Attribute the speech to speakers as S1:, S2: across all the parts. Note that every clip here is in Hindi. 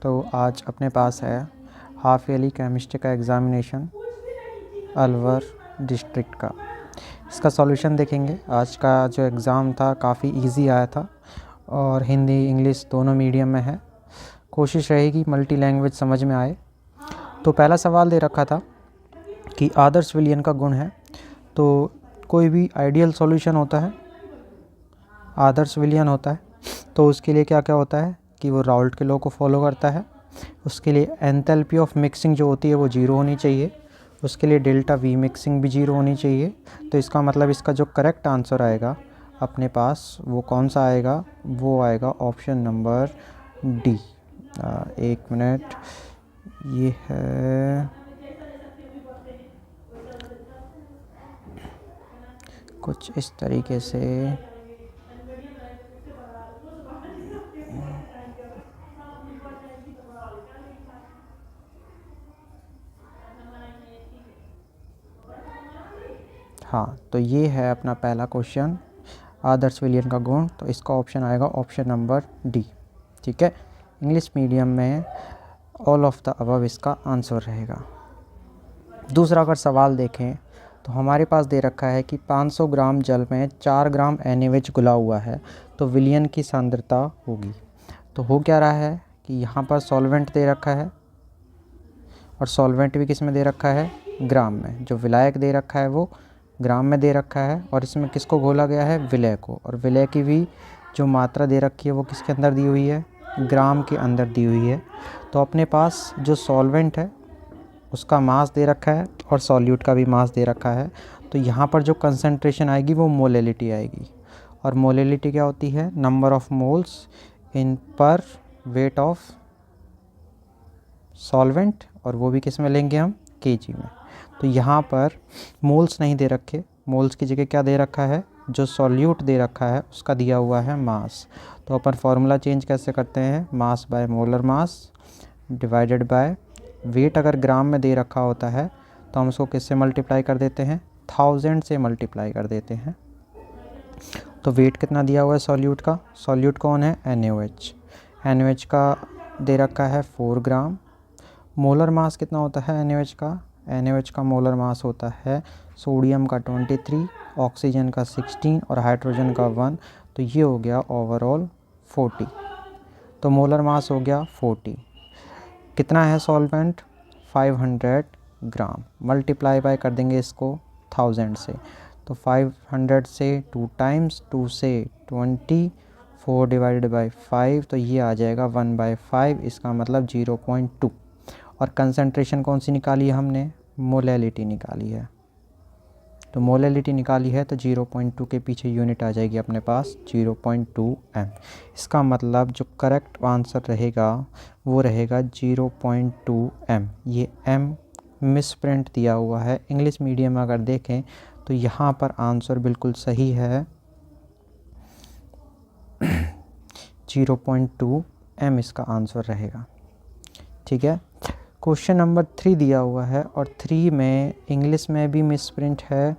S1: तो आज अपने पास है हाफ ईयरली केमिस्ट्री का एग्ज़ामिनेशन अलवर डिस्ट्रिक्ट का। इसका सॉल्यूशन देखेंगे। आज का जो एग्ज़ाम था काफ़ी इजी आया था और हिंदी इंग्लिश दोनों मीडियम में है। कोशिश रहेगी मल्टी लैंग्वेज समझ में आए। तो पहला सवाल दे रखा था कि आदर्श विलयन का गुण है। तो कोई भी आइडियल सॉल्यूशन होता है, आदर्श विलयन होता है, तो उसके लिए क्या क्या होता है कि वो राउल्ट के लॉ को फॉलो करता है। उसके लिए एंथैल्पी ऑफ मिक्सिंग जो होती है वो ज़ीरो होनी चाहिए। उसके लिए डेल्टा वी मिक्सिंग भी ज़ीरो होनी चाहिए। तो इसका मतलब इसका जो करेक्ट आंसर आएगा अपने पास वो कौन सा आएगा, वो आएगा ऑप्शन नंबर डी। एक मिनट, ये है कुछ इस तरीके से। हाँ, तो ये है अपना पहला क्वेश्चन, आदर्श विलयन का गुण। तो इसका ऑप्शन आएगा ऑप्शन नंबर डी। ठीक है, इंग्लिश मीडियम में ऑल ऑफ द अबव इसका आंसर रहेगा। दूसरा अगर सवाल देखें तो हमारे पास दे रखा है कि 500 ग्राम जल में 4 ग्राम NaOH घुला हुआ है तो विलयन की सांद्रता होगी। तो हो क्या रहा है कि यहाँ पर सॉल्वेंट दे रखा है और सॉल्वेंट भी किस में दे रखा है, ग्राम में। जो विलायक दे रखा है वो ग्राम में दे रखा है और इसमें किसको घोला गया है, विलय को। और विलय की भी जो मात्रा दे रखी है वो किसके अंदर दी हुई है, ग्राम के अंदर दी हुई है। तो अपने पास जो सॉल्वेंट है उसका मास दे रखा है और सॉल्यूट का भी मास दे रखा है। तो यहाँ पर जो कंसंट्रेशन आएगी वो मोलेलिटी आएगी। और मोलेलिटी क्या होती है, नंबर ऑफ मोल्स इन पर वेट ऑफ सॉल्वेंट, और वो भी किस में लेंगे हम, केजी में। तो यहाँ पर मोल्स नहीं दे रखे, मोल्स की जगह क्या दे रखा है, जो सॉल्यूट दे रखा है उसका दिया हुआ है मास। तो अपन फार्मूला चेंज कैसे करते हैं, mass by molar mass divided by weight. अगर ग्राम में दे रखा होता है तो हम उसको किससे मल्टीप्लाई कर देते हैं, 1000 से मल्टीप्लाई कर देते हैं। तो वेट कितना दिया हुआ है सॉल्यूट का, सॉल्यूट कौन है, NaOH। NaOH का दे रखा है 4 ग्राम। मोलर मास कितना होता है NaOH का, NaOH का मोलर मास होता है सोडियम का 23, ऑक्सीजन का 16 और हाइड्रोजन का 1। तो ये हो गया ओवरऑल 40। तो मोलर मास हो गया 40। कितना है सॉल्वेंट, 500 ग्राम। मल्टीप्लाई बाय कर देंगे इसको 1000 से। तो 500 से 2 टाइम्स, 2 से 20, 4 डिवाइडेड बाई 5, तो ये आ जाएगा 1/5। इसका मतलब 0.2। और कंसंट्रेशन कौन सी निकाली है हमने, मोलेलिटी निकाली है। तो मोलेलिटी निकाली है तो 0.2 के पीछे यूनिट आ जाएगी अपने पास 0.2 m। इसका मतलब जो करेक्ट आंसर रहेगा वो रहेगा 0.2 m। ये m मिसप्रिंट दिया हुआ है। इंग्लिश मीडियम में अगर देखें तो यहाँ पर आंसर बिल्कुल सही है 0.2 m इसका आंसर रहेगा। ठीक है, क्वेश्चन नंबर 3 दिया हुआ है और 3 में इंग्लिश में भी मिसप्रिंट है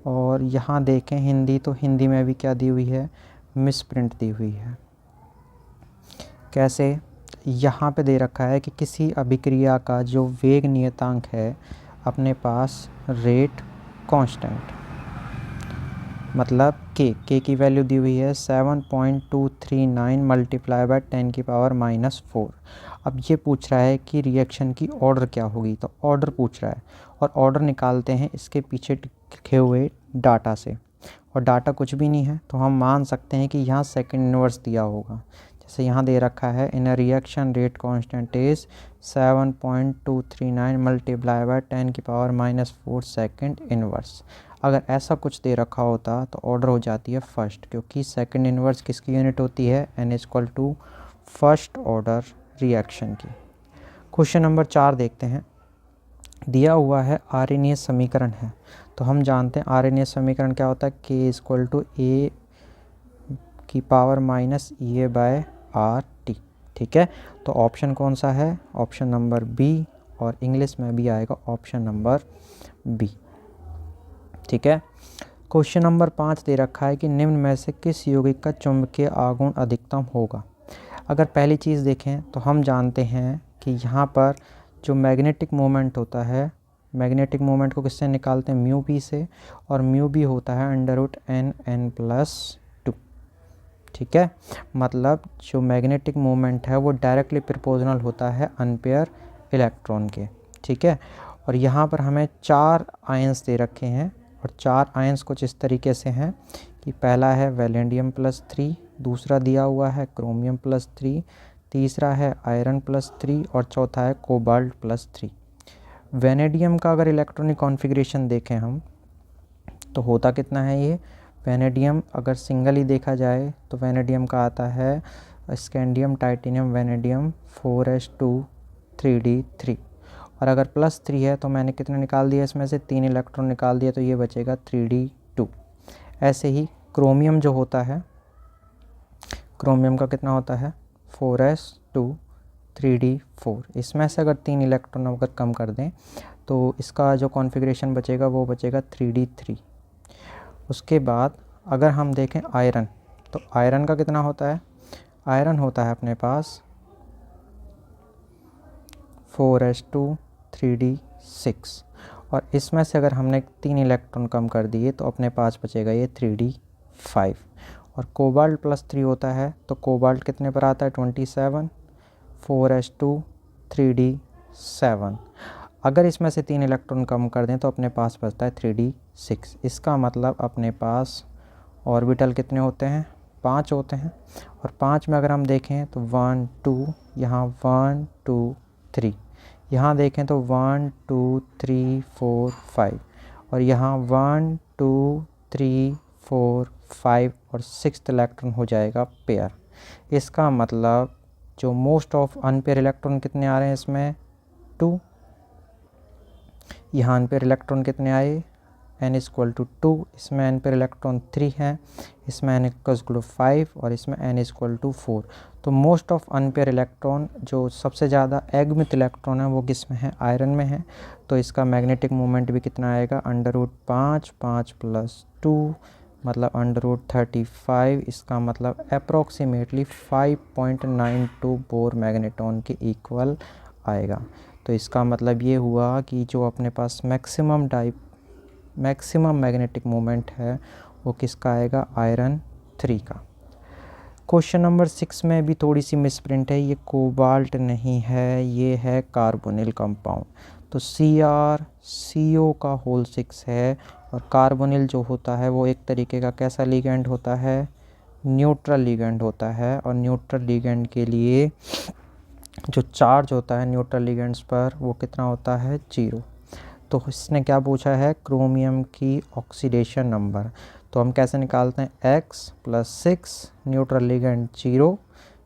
S1: और यहाँ देखें हिंदी, तो हिंदी में भी क्या दी हुई है, मिसप्रिंट दी हुई है। कैसे, यहाँ पे दे रखा है कि किसी अभिक्रिया का जो वेग नियतांक है अपने पास रेट कांस्टेंट, मतलब के की वैल्यू दी हुई है 7.239 मल्टीप्लाई बाय 10⁻⁴। अब ये पूछ रहा है कि रिएक्शन की ऑर्डर क्या होगी, तो ऑर्डर पूछ रहा है और ऑर्डर निकालते हैं इसके पीछे लिखे हुए डाटा से। और डाटा कुछ भी नहीं है तो हम मान सकते हैं कि यहाँ सेकंड इनवर्स दिया होगा। जैसे यहाँ दे रखा है in a reaction rate constant is 7.239 multiply by 10⁻⁴ second inverse. अगर ऐसा कुछ दे रखा होता तो ऑर्डर हो जाती है फर्स्ट, क्योंकि सेकंड इनवर्स किसकी यूनिट होती है, n = फर्स्ट ऑर्डर रिएक्शन की। क्वेश्चन नंबर 4 देखते हैं। दिया हुआ है आरएनए समीकरण है। तो हम जानते हैं आरएनए समीकरण क्या होता है, k = a⁻⁻⁴ ठीक है, तो ऑप्शन कौन सा है, ऑप्शन नंबर बी, और इंग्लिश में भी आएगा ऑप्शन नंबर बी। ठीक है, क्वेश्चन नंबर 5 दे रखा है कि निम्न में से किस यौगिक का चुंबकीय आघूर्ण अधिकतम होगा। अगर पहली चीज़ देखें तो हम जानते हैं कि यहाँ पर जो मैग्नेटिक मोमेंट होता है, मैग्नेटिक मोमेंट को किससे निकालते हैं, म्यू पी से, और म्यू बी होता है √n+2। ठीक है, मतलब जो मैग्नेटिक मोमेंट है वो डायरेक्टली प्रोपोर्शनल होता है अनपेयर इलेक्ट्रॉन के। ठीक है, और यहाँ पर हमें 4 आयंस दे रखे हैं, और 4 आयंस कुछ इस तरीके से हैं कि पहला है वैलेंडियम +3, दूसरा दिया हुआ है क्रोमियम +3, तीसरा है आयरन +3 और चौथा है कोबाल्ट +3। वेनेडियम का अगर इलेक्ट्रॉनिक कॉन्फ़िगरेशन देखें हम तो होता कितना है ये, वेनेडियम अगर सिंगल ही देखा जाए तो वेनेडियम का आता है scandium titanium vanadium 4s2 3d3, और अगर +3 है तो मैंने कितने निकाल दिया, इसमें से 3 इलेक्ट्रॉन निकाल दिया, तो ये बचेगा 3d2। ऐसे ही क्रोमियम जो होता है, क्रोमियम का कितना होता है 4s2 3d4, इसमें से अगर 3 इलेक्ट्रॉन अगर कम कर दें तो इसका जो कॉन्फ़िगरेशन बचेगा वो बचेगा 3d3। उसके बाद अगर हम देखें आयरन, तो आयरन का कितना होता है, आयरन होता है अपने पास 4s2 3d6, और इसमें से अगर हमने 3 इलेक्ट्रॉन कम कर दिए तो अपने पास बचेगा ये 3d5। और कोबाल्ट +3 होता है, तो कोबाल्ट कितने पर आता है 27, 4s2 3d7। अगर इसमें से 3 इलेक्ट्रॉन कम कर दें तो अपने पास बचता है 3d6। इसका मतलब अपने पास ऑर्बिटल कितने होते हैं, 5 होते हैं, और 5 में अगर हम देखें तो 1 2, यहाँ 1 2 3, यहाँ देखें तो 1 2 3 4 5, और यहाँ 1 2 3 4 5 और 6th इलेक्ट्रॉन हो जाएगा पेयर। इसका मतलब जो मोस्ट ऑफ अनपेयर इलेक्ट्रॉन कितने आ रहे हैं इसमें 2, यहाँ अनपेयर इलेक्ट्रॉन कितने आए n=2, इसमें अनपेयर इलेक्ट्रॉन 3 हैं, इसमें n=5 और इसमें n=4। तो मोस्ट ऑफ अनपेयर इलेक्ट्रॉन जो सबसे ज़्यादा एगमित इलेक्ट्रॉन है वो किस में है, आयरन में है। तो इसका मैग्नेटिक मोमेंट भी कितना आएगा √5, 5 + 2 मतलब √35। इसका मतलब अप्रॉक्सीमेटली 5.92 बोर मैग्नेटॉन के इक्वल आएगा। तो इसका मतलब ये हुआ कि जो अपने पास मैक्सिमम मैग्नेटिक मोमेंट है वो किसका आएगा, आयरन 3 का। क्वेश्चन नंबर 6 में भी थोड़ी सी मिसप्रिंट है, ये कोबाल्ट नहीं है, ये है कार्बोनिल कंपाउंड। तो CrCO का होल 6 है, और कार्बोनिल जो होता है वो एक तरीके का कैसा लिगेंड होता है, न्यूट्रल लिगेंड होता है, और न्यूट्रल लिगेंड के लिए जो चार्ज होता है न्यूट्रल लिगेंड्स पर वो कितना होता है 0। तो इसने क्या पूछा है, क्रोमियम की ऑक्सीडेशन नंबर। तो हम कैसे निकालते हैं, x + 6 न्यूट्रल लिगेंड 0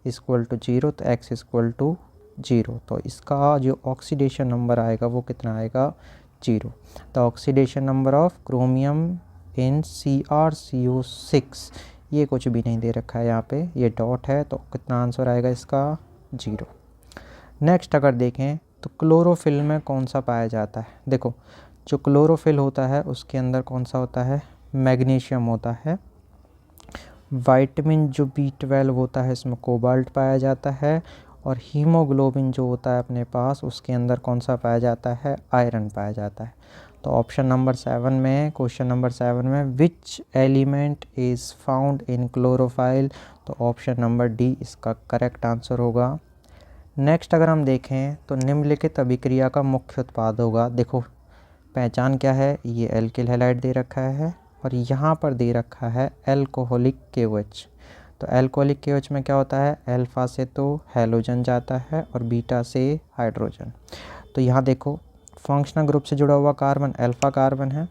S1: = 0, तो x = 0। तो इसका जो ऑक्सीडेशन नंबर आएगा वो कितना आएगा 0। The oxidation number of chromium in CrCO6, ये कुछ भी नहीं दे रखा है यहाँ पे, ये डॉट है, तो कितना आंसर आएगा इसका 0। नेक्स्ट अगर देखें तो क्लोरोफिल में कौन सा पाया जाता है। देखो जो क्लोरोफिल होता है उसके अंदर कौन सा होता है, मैग्नीशियम होता है। विटामिन जो B12 होता है इसमें कोबाल्ट पाया जाता है, और हीमोग्लोबिन जो होता है अपने पास उसके अंदर कौन सा पाया जाता है, आयरन पाया जाता है। तो ऑप्शन नंबर 7 में, क्वेश्चन नंबर 7 में which element is found in chlorophyll, तो ऑप्शन नंबर डी इसका करेक्ट आंसर होगा। नेक्स्ट अगर हम देखें तो निम्नलिखित अभिक्रिया का मुख्य उत्पाद होगा। देखो पहचान क्या है, ये एल्किल हैलाइड दे रखा है, और यहाँ पर दे रखा है एल्कोहलिक KOH। तो एल्कोहलिक KOH में क्या होता है, अल्फ़ा से तो हैलोजन जाता है और बीटा से हाइड्रोजन। तो यहाँ देखो फंक्शनल ग्रुप से जुड़ा हुआ कार्बन अल्फ़ा कार्बन है,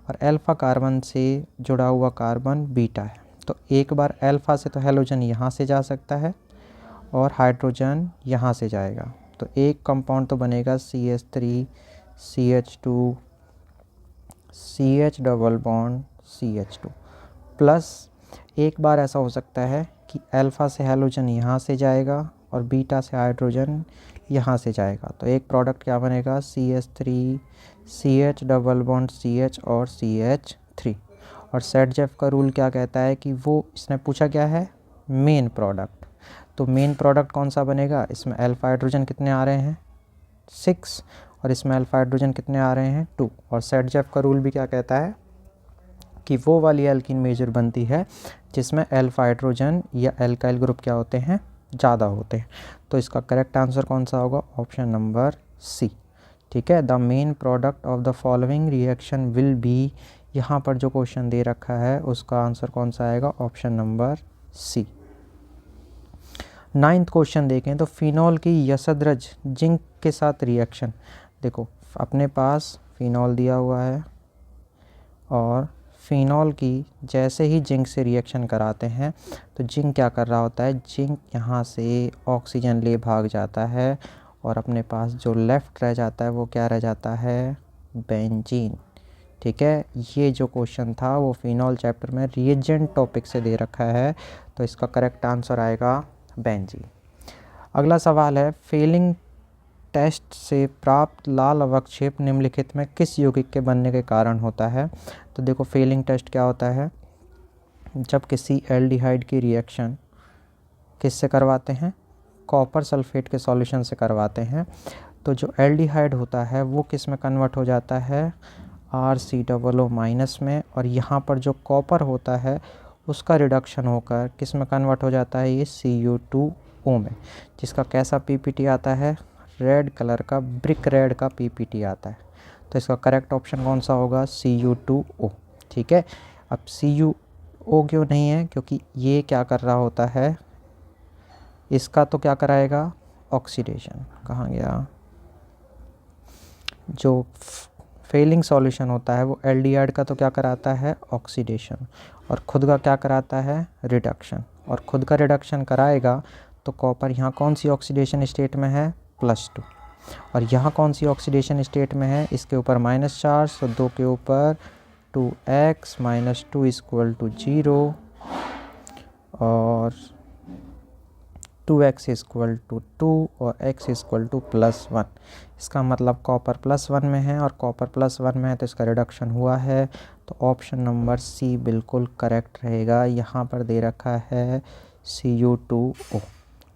S1: और अल्फ़ा कार्बन से जुड़ा हुआ कार्बन बीटा है। तो एक बार अल्फ़ा से तो हैलोजन यहाँ से जा सकता है और हाइड्रोजन यहाँ से जाएगा, तो एक कंपाउंड तो बनेगा CH3 CH2 CH double bond CH2 plus एक बार ऐसा हो सकता है कि अल्फ़ा से हैलोजन यहाँ से जाएगा और बीटा से हाइड्रोजन यहाँ से जाएगा, तो एक प्रोडक्ट क्या बनेगा CH3 CH double bond CH और CH3। और सेट जेफ का रूल क्या कहता है कि वो, इसने पूछा क्या है, मेन प्रोडक्ट, तो मेन प्रोडक्ट कौन सा बनेगा, इसमें अल्फा हाइड्रोजन कितने आ रहे हैं 6 और इसमें अल्फा हाइड्रोजन कितने आ रहे हैं 2। और सेट-जेफ का रूल भी क्या कहता है कि वो वाली एल्कीन मेजर बनती है जिसमें अल्फा हाइड्रोजन या एल्काइल ग्रुप क्या होते हैं, ज़्यादा होते हैं। तो इसका करेक्ट आंसर कौन सा होगा, ऑप्शन नंबर सी। ठीक है, the main product of the following reaction will be, यहाँ पर जो क्वेश्चन दे रखा है उसका आंसर कौन सा आएगा, option number C. 9th question देखें तो फिनॉल की यशद्रज जिंक के साथ रिएक्शन, देखो अपने पास फिनॉल दिया हुआ है और फिनॉल की जैसे ही जिंक से रिएक्शन कराते हैं तो जिंक क्या कर रहा होता है, जिंक यहाँ से ऑक्सीजन ले भाग जाता है और अपने पास जो लेफ़्ट रह जाता है वो क्या रह जाता है, बेंजीन। ठीक है, ये जो क्वेश्चन था वो फिनॉल चैप्टर में रिएजेंट टॉपिक से दे रखा है, तो इसका करेक्ट आंसर आएगा बेंजीन। अगला सवाल है, फेलिंग टेस्ट से प्राप्त लाल अवक्षेप निम्नलिखित में किस यौगिक के बनने के कारण होता है। तो देखो फेलिंग टेस्ट क्या होता है, जब किसी एल्डिहाइड की रिएक्शन किससे करवाते हैं, कॉपर सल्फेट के सॉल्यूशन से करवाते हैं, तो जो एल्डिहाइड होता है वो किस में कन्वर्ट हो जाता है, RCOO- में, और यहाँ पर जो कॉपर होता है उसका रिडक्शन होकर किस में कन्वर्ट हो जाता है, ये Cu2O में, जिसका कैसा पीपीटी आता है, रेड कलर का, ब्रिक रेड का पीपीटी आता है। तो इसका करेक्ट ऑप्शन कौन सा होगा, Cu2O। ठीक है, अब Cu क्यों नहीं है, क्योंकि ये क्या कर रहा होता है, इसका तो क्या कराएगा, ऑक्सीडेशन। कहाँ गया, जो फेलिंग सॉल्यूशन होता है वो एल्डिहाइड का तो क्या कराता है, ऑक्सीडेशन, और खुद का क्या कराता है, रिडक्शन। और खुद का रिडक्शन कराएगा तो कॉपर यहाँ कौन सी ऑक्सीडेशन स्टेट में है, +2, और यहाँ कौन सी ऑक्सीडेशन स्टेट में है, इसके ऊपर माइनस चार्ज, तो 2 के ऊपर 2x - 2 = 0 और 2x = 2 और x = +1। इसका मतलब कॉपर +1 में है और कॉपर +1 में है तो इसका रिडक्शन हुआ है, तो ऑप्शन नंबर सी बिल्कुल करेक्ट रहेगा। यहाँ पर दे रखा है Cu2O।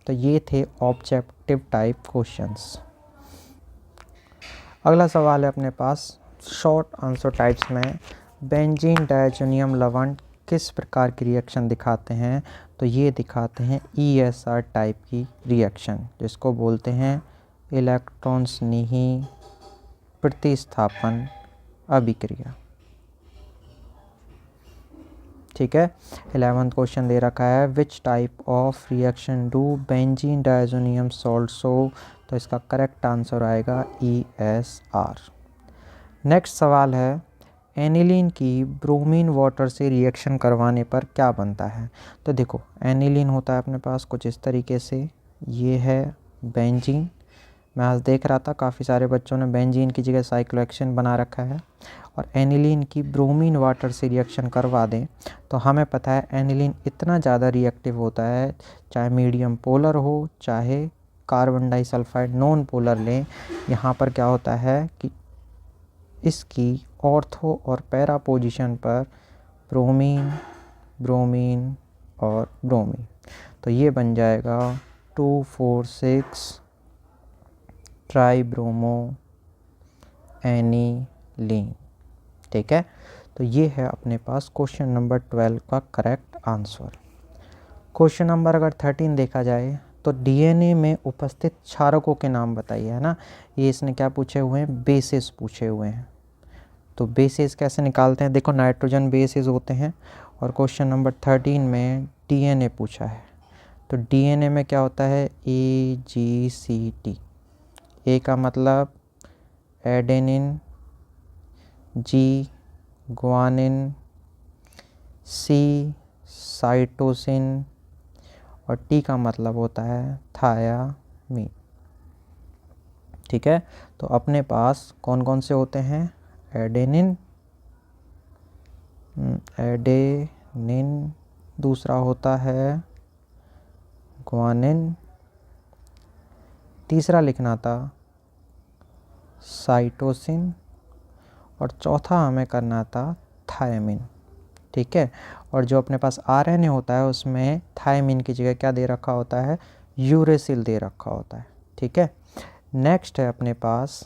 S1: तो ये थे ऑब्जेक्टिव टाइप क्वेश्चंस। अगला सवाल है अपने पास शॉर्ट आंसर टाइप्स में, बेंजीन डायज़ोनियम लवण किस प्रकार की रिएक्शन दिखाते हैं। तो ये दिखाते हैं ESR टाइप की रिएक्शन, जिसको बोलते हैं इलेक्ट्रॉन स्नेही प्रतिस्थापन अभिक्रिया। ठीक है, 11th क्वेश्चन दे रखा है, which type of reaction do benzene diazonium salt show. तो इसका करेक्ट आंसर आएगा ESR। नेक्स्ट सवाल है, एनिलीन की ब्रोमीन वाटर से रिएक्शन करवाने पर क्या बनता है। तो देखो एनिलीन होता है अपने पास कुछ इस तरीके से, ये है बेंजीन। मैं आज देख रहा था काफ़ी सारे बच्चों ने बेंजीन की जगह साइक्लोहेक्सेन बना रखा है, और एनिलीन की ब्रोमीन वाटर से रिएक्शन करवा दें तो हमें पता है एनिलीन इतना ज़्यादा रिएक्टिव होता है, चाहे मीडियम पोलर हो चाहे कार्बन डाइसल्फाइड नॉन पोलर लें, यहाँ पर क्या होता है कि इसकी ऑर्थो और पैरा पोजीशन पर ब्रोमीन ब्रोमीन और ब्रोमीन, तो ये बन जाएगा 2,4,6 ट्राइब्रोमो एनिलीन। ठीक है, तो ये है अपने पास क्वेश्चन नंबर 12 का करेक्ट आंसर। क्वेश्चन नंबर अगर 13 देखा जाए तो DNA में उपस्थित क्षारकों के नाम बताइए, है ना। ये इसने क्या पूछे हुए हैं, बेसिस पूछे हुए हैं। तो बेसिस कैसे निकालते हैं, देखो नाइट्रोजन बेसिस होते हैं, और क्वेश्चन नंबर 13 में DNA पूछा है। तो DNA में क्या होता है, AGCT। ए का मतलब एडेनिन, जी ग्वानिन, सी साइटोसिन, और टी का मतलब होता है थायामीन। ठीक है, तो अपने पास कौन कौन से होते हैं, एडेनिन, दूसरा होता है ग्वानिन, तीसरा लिखना था साइटोसिन, और चौथा हमें करना था थायामीन। ठीक है। और जो अपने पास आरएनए होता है उसमें थायमिन की जगह क्या दे रखा होता है, यूरेसिल दे रखा होता है, ठीक है। नेक्स्ट है अपने पास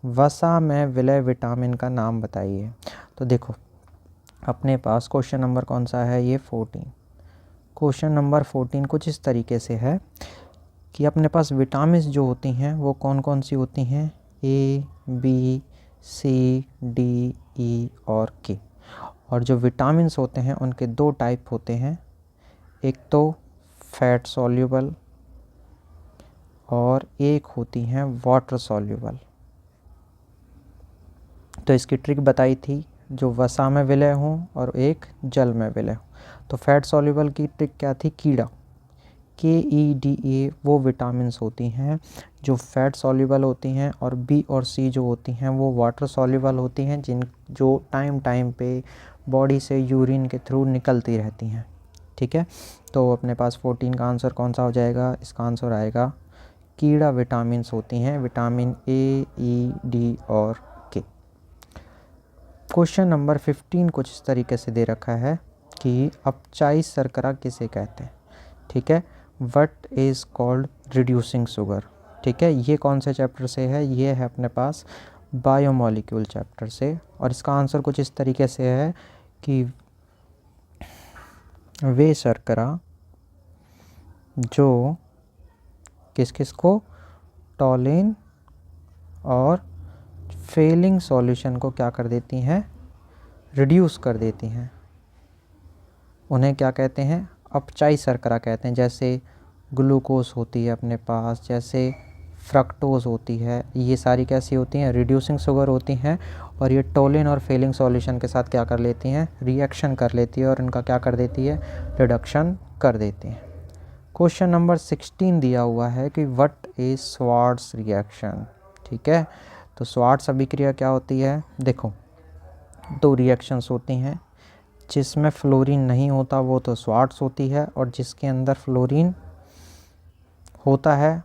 S1: वसा में विलय विटामिन का नाम बताइए। तो देखो अपने पास क्वेश्चन नंबर कौन सा है, ये 14। क्वेश्चन नंबर 14 कुछ इस तरीके से है कि अपने पास विटामिन जो होती हैं वो कौन कौन सी होती हैं, A B C D E और के। और जो विटामिन्स होते हैं उनके दो टाइप होते हैं, एक तो फैट सॉल्यूबल और एक होती हैं वाटर सॉल्यूबल। तो इसकी ट्रिक बताई थी, जो वसा में विलय हों और एक जल में विलय हो। तो फैट सॉल्यूबल की ट्रिक क्या थी, कीड़ा KEDA वो विटामिन्स होती हैं जो फैट सॉल्यूबल होती हैं, और B और C जो होती हैं वो वाटर सॉल्यूबल होती हैं, जो टाइम टाइम पे बॉडी से यूरिन के थ्रू निकलती रहती हैं, ठीक है। तो अपने पास 14 का आंसर कौन सा हो जाएगा, इसका आंसर आएगा कीड़ा विटामिन्स होती हैं, विटामिन A, E, D और K। क्वेश्चन नंबर 15 कुछ इस तरीके से दे रखा है कि अपचाई शर्करा किसे कहते हैं, ठीक है। What is called reducing sugar, ठीक है। ये कौन से चैप्टर से है, ये है अपने पास बायोमॉलिक्यूल चैप्टर से। और इसका आंसर कुछ इस तरीके से है कि वे शर्करा जो किस किस को, टॉलिन और फेलिंग सॉल्यूशन को क्या कर देती हैं, रिड्यूस कर देती हैं, उन्हें क्या कहते हैं, अपचाई शर्करा कहते हैं। जैसे ग्लूकोज होती है अपने पास, जैसे फ्रक्टोज होती है, ये सारी कैसी होती हैं, रिड्यूसिंग शुगर होती हैं। और ये टोलिन और फेलिंग सॉल्यूशन के साथ क्या कर लेती हैं, रिएक्शन कर लेती है और इनका क्या कर देती है, रिडक्शन कर देती हैं। क्वेश्चन नंबर 16 दिया हुआ है कि व्हाट इज स्वार्ट्स रिएक्शन, ठीक है। तो स्वार्ट्स अभिक्रिया क्या होती है, देखो दो रिएक्शंस होती हैं, जिसमें फ्लोरीन नहीं होता वो तो स्वार्ट्स होती है, और जिसके अंदर फ्लोरीन होता है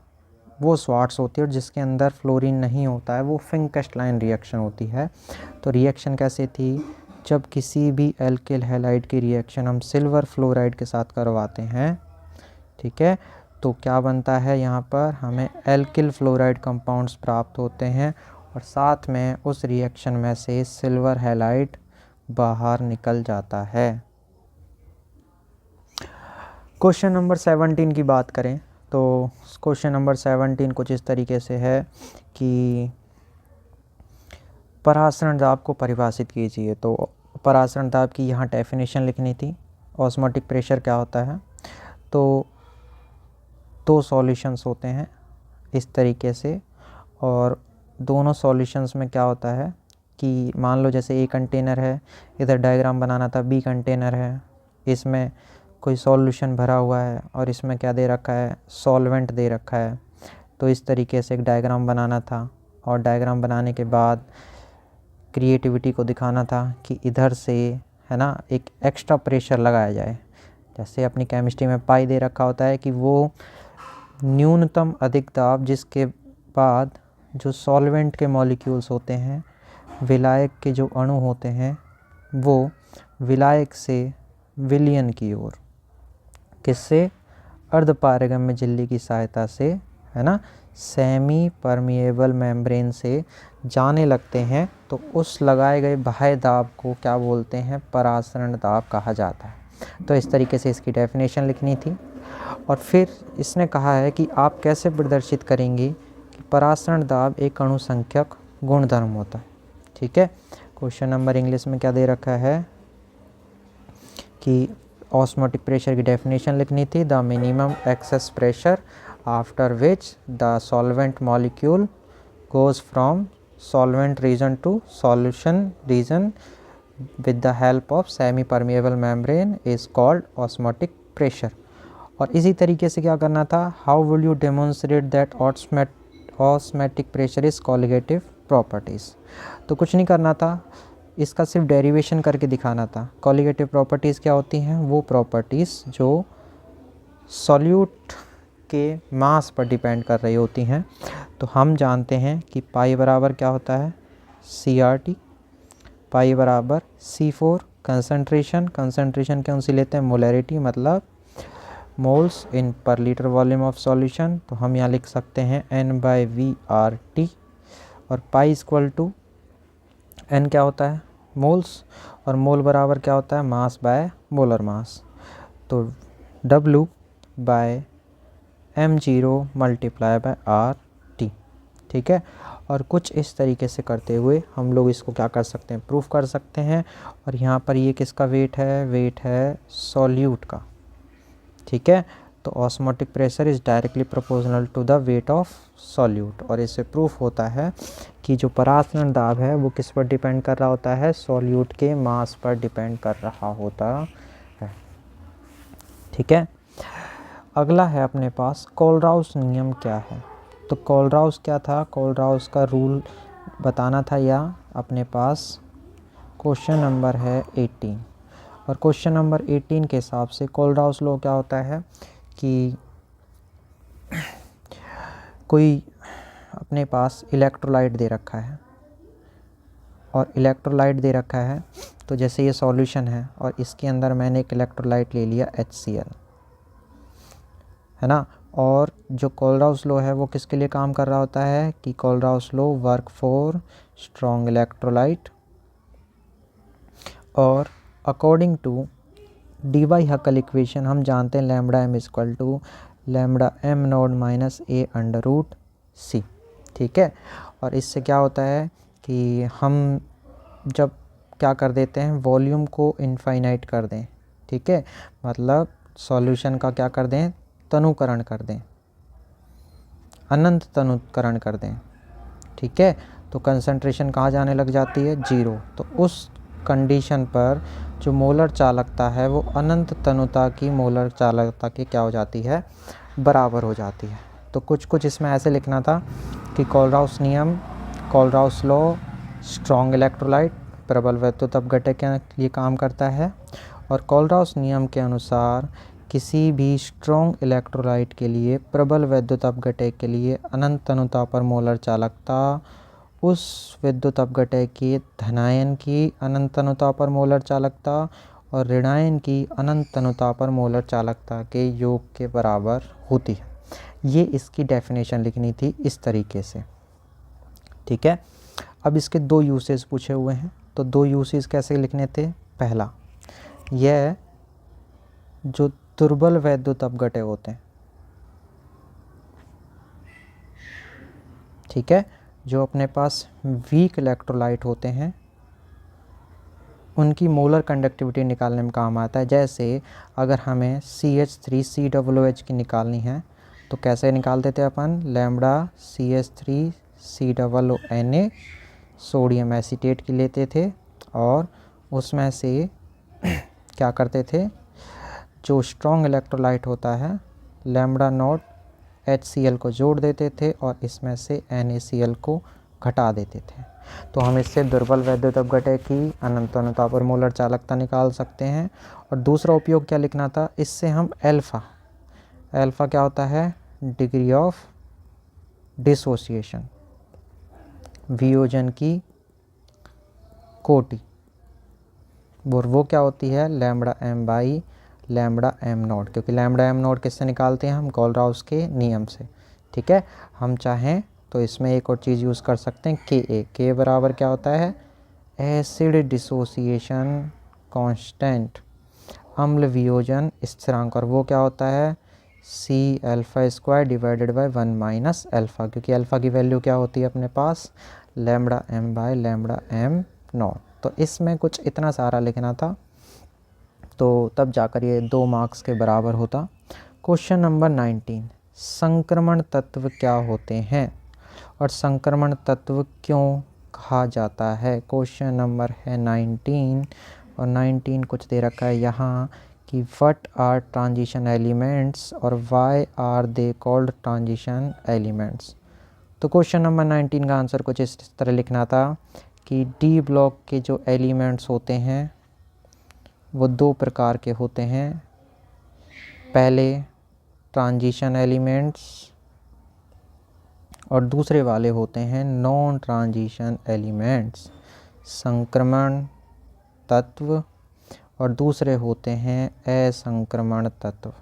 S1: वो स्वार्ट्स होती है, और जिसके अंदर फ्लोरीन नहीं होता है वो फिंकस्टाइन रिएक्शन होती है। तो रिएक्शन कैसे थी, जब किसी भी एल्किल हैलाइड की रिएक्शन हम सिल्वर फ्लोराइड के साथ करवाते हैं, ठीक है, तो क्या बनता है, यहाँ पर हमें एल्किल फ्लोराइड कंपाउंड्स प्राप्त होते हैं, और साथ में उस रिएक्शन में से सिल्वर हैलाइड बाहर निकल जाता है। क्वेश्चन नंबर 17 की बात करें तो क्वेश्चन नंबर 17 कुछ इस तरीके से है कि परासरण दाब को परिभाषित कीजिए। तो परासरण दाब की यहाँ डेफिनेशन लिखनी थी। ऑस्मोटिक प्रेशर क्या होता है, तो दो सॉल्यूशंस होते हैं इस तरीके से, और दोनों सॉल्यूशंस में क्या होता है कि मान लो जैसे ए कंटेनर है, इधर डायग्राम बनाना था, बी कंटेनर है, इसमें कोई सॉल्यूशन भरा हुआ है और इसमें क्या दे रखा है, सॉल्वेंट दे रखा है। तो इस तरीके से एक डायग्राम बनाना था, और डायग्राम बनाने के बाद क्रिएटिविटी को दिखाना था कि इधर से है ना एक एक्स्ट्रा प्रेशर लगाया जाए। जैसे अपनी केमिस्ट्री में पाई दे रखा होता है कि वो न्यूनतम अधिक दाब जिसके बाद जो सॉल्वेंट के मॉलिक्यूल्स होते हैं, विलायक के जो अणु होते हैं, वो विलायक से विलयन की ओर किससे, अर्धपारगम्य झिल्ली की सहायता से है ना सेमी परमिएबल मेम्ब्रेन से जाने लगते हैं। तो उस लगाए गए बाह्य दाब को क्या बोलते हैं, परासरण दाब कहा जाता है। तो इस तरीके से इसकी डेफिनेशन लिखनी थी। और फिर इसने कहा है कि आप कैसे प्रदर्शित करेंगे कि परासरण दाब एक अणुसंख्यक गुणधर्म होता है, ठीक है। क्वेश्चन नंबर इंग्लिश में क्या दे रखा है कि ऑस्मोटिक प्रेशर की डेफिनेशन लिखनी थी, the minimum excess pressure after which the solvent molecule goes from solvent region to solution region with the help of semi permeable membrane is called osmotic pressure. और इसी तरीके से क्या करना था, how will you demonstrate that osmotic pressure is colligative properties. तो कुछ नहीं करना था, इसका सिर्फ डेरिवेशन करके दिखाना था। कॉलिगेटिव प्रॉपर्टीज़ क्या होती हैं, वो प्रॉपर्टीज़ जो सॉल्यूट के मास पर डिपेंड कर रही होती हैं। तो हम जानते हैं कि पाई बराबर क्या होता है, CRT, पाई बराबर C4 कंसंट्रेशन कौन सी लेते हैं, मोलैरिटी, मतलब मोल्स इन पर लीटर वॉल्यूम ऑफ सॉल्यूशन। तो हम यहाँ लिख सकते हैं N/V/RT, और पाई इक्वल टू N क्या होता है, मोल्स, और मोल बराबर क्या होता है, मास बाय मोलर मास। तो W/m0 मल्टीप्लाई बाय RT, ठीक है। और कुछ इस तरीके से करते हुए हम लोग इसको क्या कर सकते हैं, प्रूफ कर सकते हैं। और यहाँ पर ये किसका वेट है, वेट है सॉल्यूट का, ठीक है। तो osmotic pressure is directly proportional to the weight of solute, और इससे प्रूफ होता है कि जो परासरण दाब है वो किस पर डिपेंड कर रहा होता है, सॉल्यूट के मास पर डिपेंड कर रहा होता है, ठीक है। अगला है अपने पास कोलराउस नियम क्या है। तो कोलराउस क्या था, कोलराउस का रूल बताना था, या अपने पास क्वेश्चन नंबर है 18, और क्वेश्चन नंबर 18 के हिसाब से कोलराउस लॉ क्या होता है कि कोई अपने पास इलेक्ट्रोलाइट दे रखा है, और इलेक्ट्रोलाइट दे रखा है, तो जैसे ये सॉल्यूशन है और इसके अंदर मैंने एक इलेक्ट्रोलाइट ले लिया HCl, है ना। और जो कोलराउस लॉ है वो किसके लिए काम कर रहा होता है कि Kohlrausch law work for strong electrolyte, और अकॉर्डिंग टू डी हकल इक्वेशन हम जानते हैं λm equal to λm0 - a√c, ठीक है। और इससे क्या होता है कि हम जब क्या कर देते हैं, वॉल्यूम को इनफाइनाइट कर दें, ठीक है, मतलब सॉल्यूशन का क्या कर दें, तनुकरण कर दें, अनंत तनुकरण कर दें, ठीक है। तो कंसंट्रेशन कहाँ जाने लग जाती है, 0। तो उस कंडीशन पर जो मोलर चालकता है वो अनंत तनुता की मोलर चालकता की क्या हो जाती है, बराबर हो जाती है। तो कुछ इसमें ऐसे लिखना था कि कोलराउस नियम, कोलराउस लॉ स्ट्रॉन्ग इलेक्ट्रोलाइट प्रबल वैद्युत अपघटय के लिए काम करता है, और कोलराउस नियम के अनुसार किसी भी स्ट्रॉन्ग इलेक्ट्रोलाइट के लिए प्रबल वैद्युत अपघटय के लिए अनंत तनुता पर मोलर चालकता उस विद्युत अपघटय के धनायन की अनंत तनुता पर मोलर चालकता और ऋणायन की अनंत तनुता पर मोलर चालकता के योग के बराबर होती है। ये इसकी डेफिनेशन लिखनी थी इस तरीके से, ठीक है। अब इसके दो यूसेज पूछे हुए हैं, तो दो यूसेज कैसे लिखने थे, पहला यह जो दुर्बल वैद्युत अपघटय होते हैं, ठीक है, जो अपने पास वीक इलेक्ट्रोलाइट होते हैं उनकी मोलर कंडक्टिविटी निकालने में काम आता है। जैसे अगर हमें CH3COOH की निकालनी है तो कैसे निकालते थे अपन, λCH3COONA सोडियम एसीटेट की लेते थे, और उसमें से क्या करते थे, जो स्ट्रॉन्ग इलेक्ट्रोलाइट होता है λ0 HCl को जोड़ देते थे और इसमें से NaCl को घटा देते थे। तो हम इससे दुर्बल वैद्युत अपघटय की अनंत तनुता पर मोलर चालकता निकाल सकते हैं। और दूसरा उपयोग क्या लिखना था, इससे हम अल्फ़ा क्या होता है, डिग्री ऑफ डिसोसिएशन, वियोजन की कोटि, वो क्या होती है λm/λm0, क्योंकि λm0 किससे निकालते हैं हम, कोलराउस के नियम से, ठीक है। हम चाहें तो इसमें एक और चीज़ यूज़ कर सकते हैं, Ka बराबर क्या होता है, एसिड डिसोसिएशन कांस्टेंट, अम्ल वियोजन स्थिरांक, और वो क्या होता है C∝² डिवाइडेड बाय 1 - अल्फ़ा, क्योंकि अल्फ़ा की वैल्यू क्या होती है अपने पास λm/λm0। तो इसमें कुछ इतना सारा लिखना था, तो तब जाकर ये 2 मार्क्स के बराबर होता। क्वेश्चन नंबर 19, संक्रमण तत्व क्या होते हैं और संक्रमण तत्व क्यों कहा जाता है। क्वेश्चन नंबर है 19, और 19 कुछ दे रखा है यहाँ कि व्हाट आर ट्रांजिशन एलिमेंट्स और why are they called transition elements. तो क्वेश्चन नंबर 19 का आंसर कुछ इस तरह लिखना था कि डी ब्लॉक के जो एलिमेंट्स होते हैं वो 2 प्रकार के होते हैं। पहले ट्रांजिशन एलिमेंट्स और दूसरे वाले होते हैं नॉन ट्रांजिशन एलिमेंट्स। संक्रमण तत्व और दूसरे होते हैं असंक्रमण तत्व।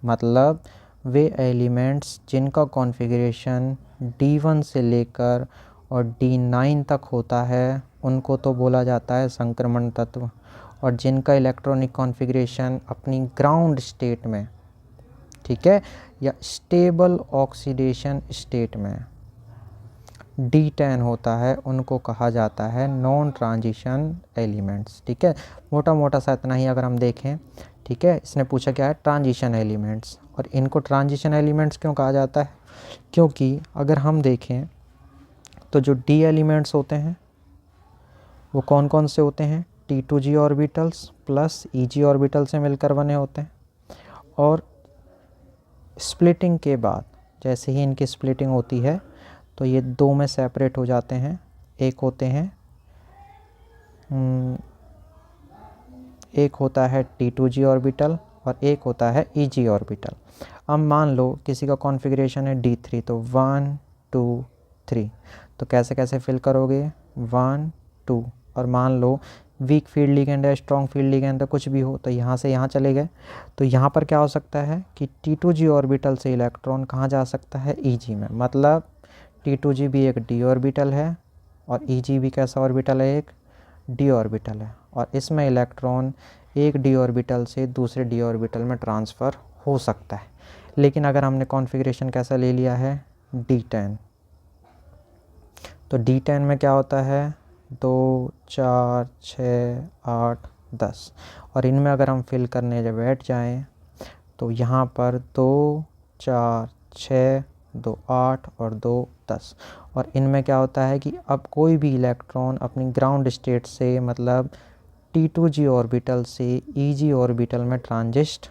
S1: मतलब वे एलिमेंट्स जिनका कॉन्फ़िगरेशन D1 से लेकर और D9 तक होता है उनको तो बोला जाता है संक्रमण तत्व, और जिनका इलेक्ट्रॉनिक कॉन्फ़िगरेशन अपनी ग्राउंड स्टेट में, ठीक है, या स्टेबल ऑक्सीडेशन स्टेट में D10 होता है उनको कहा जाता है नॉन ट्रांजिशन एलिमेंट्स। ठीक है, मोटा मोटा सा इतना ही अगर हम देखें। ठीक है, इसने पूछा क्या है, ट्रांजिशन एलिमेंट्स। और इनको ट्रांजिशन एलिमेंट्स क्यों कहा जाता है, क्योंकि अगर हम देखें तो जो D एलिमेंट्स होते हैं वो कौन कौन से होते हैं, T2G orbitals plus EG orbital से मिलकर बने होते हैं। और स्प्लिटिंग के बाद जैसे ही इनकी स्प्लिटिंग होती है तो ये दो में सेपरेट हो जाते हैं। एक होता है T2G ऑर्बिटल और एक होता है EG ऑर्बिटल। अब मान लो किसी का कॉन्फ़िगरेशन है D3, तो 1 2 3, तो कैसे कैसे फिल करोगे, 1 2, और मान लो वीक फील्ड लिगेंड है, स्ट्रॉन्ग फील्ड लिगेंड है, कुछ भी हो, तो यहाँ से यहाँ चले गए। तो यहाँ पर क्या हो सकता है कि T2G ऑर्बिटल से इलेक्ट्रॉन कहाँ जा सकता है, EG में। मतलब T2G भी एक D ऑर्बिटल है और EG भी कैसा ऑर्बिटल है, एक D ऑर्बिटल है, और इसमें इलेक्ट्रॉन एक D ऑर्बिटल से दूसरे D ऑर्बिटल में ट्रांसफ़र हो सकता है। लेकिन अगर हमने कॉन्फ़िगरेशन कैसा ले लिया है, D10, तो D10 में क्या होता है, 2 4 6 8 10, और इनमें अगर हम फिल करने जब बैठ जाएं तो यहाँ पर 2 4 6 2 8 और 2 10, और इनमें क्या होता है कि अब कोई भी इलेक्ट्रॉन अपनी ग्राउंड स्टेट से, मतलब T2G ऑर्बिटल से EG ऑर्बिटल में ट्रांजिस्ट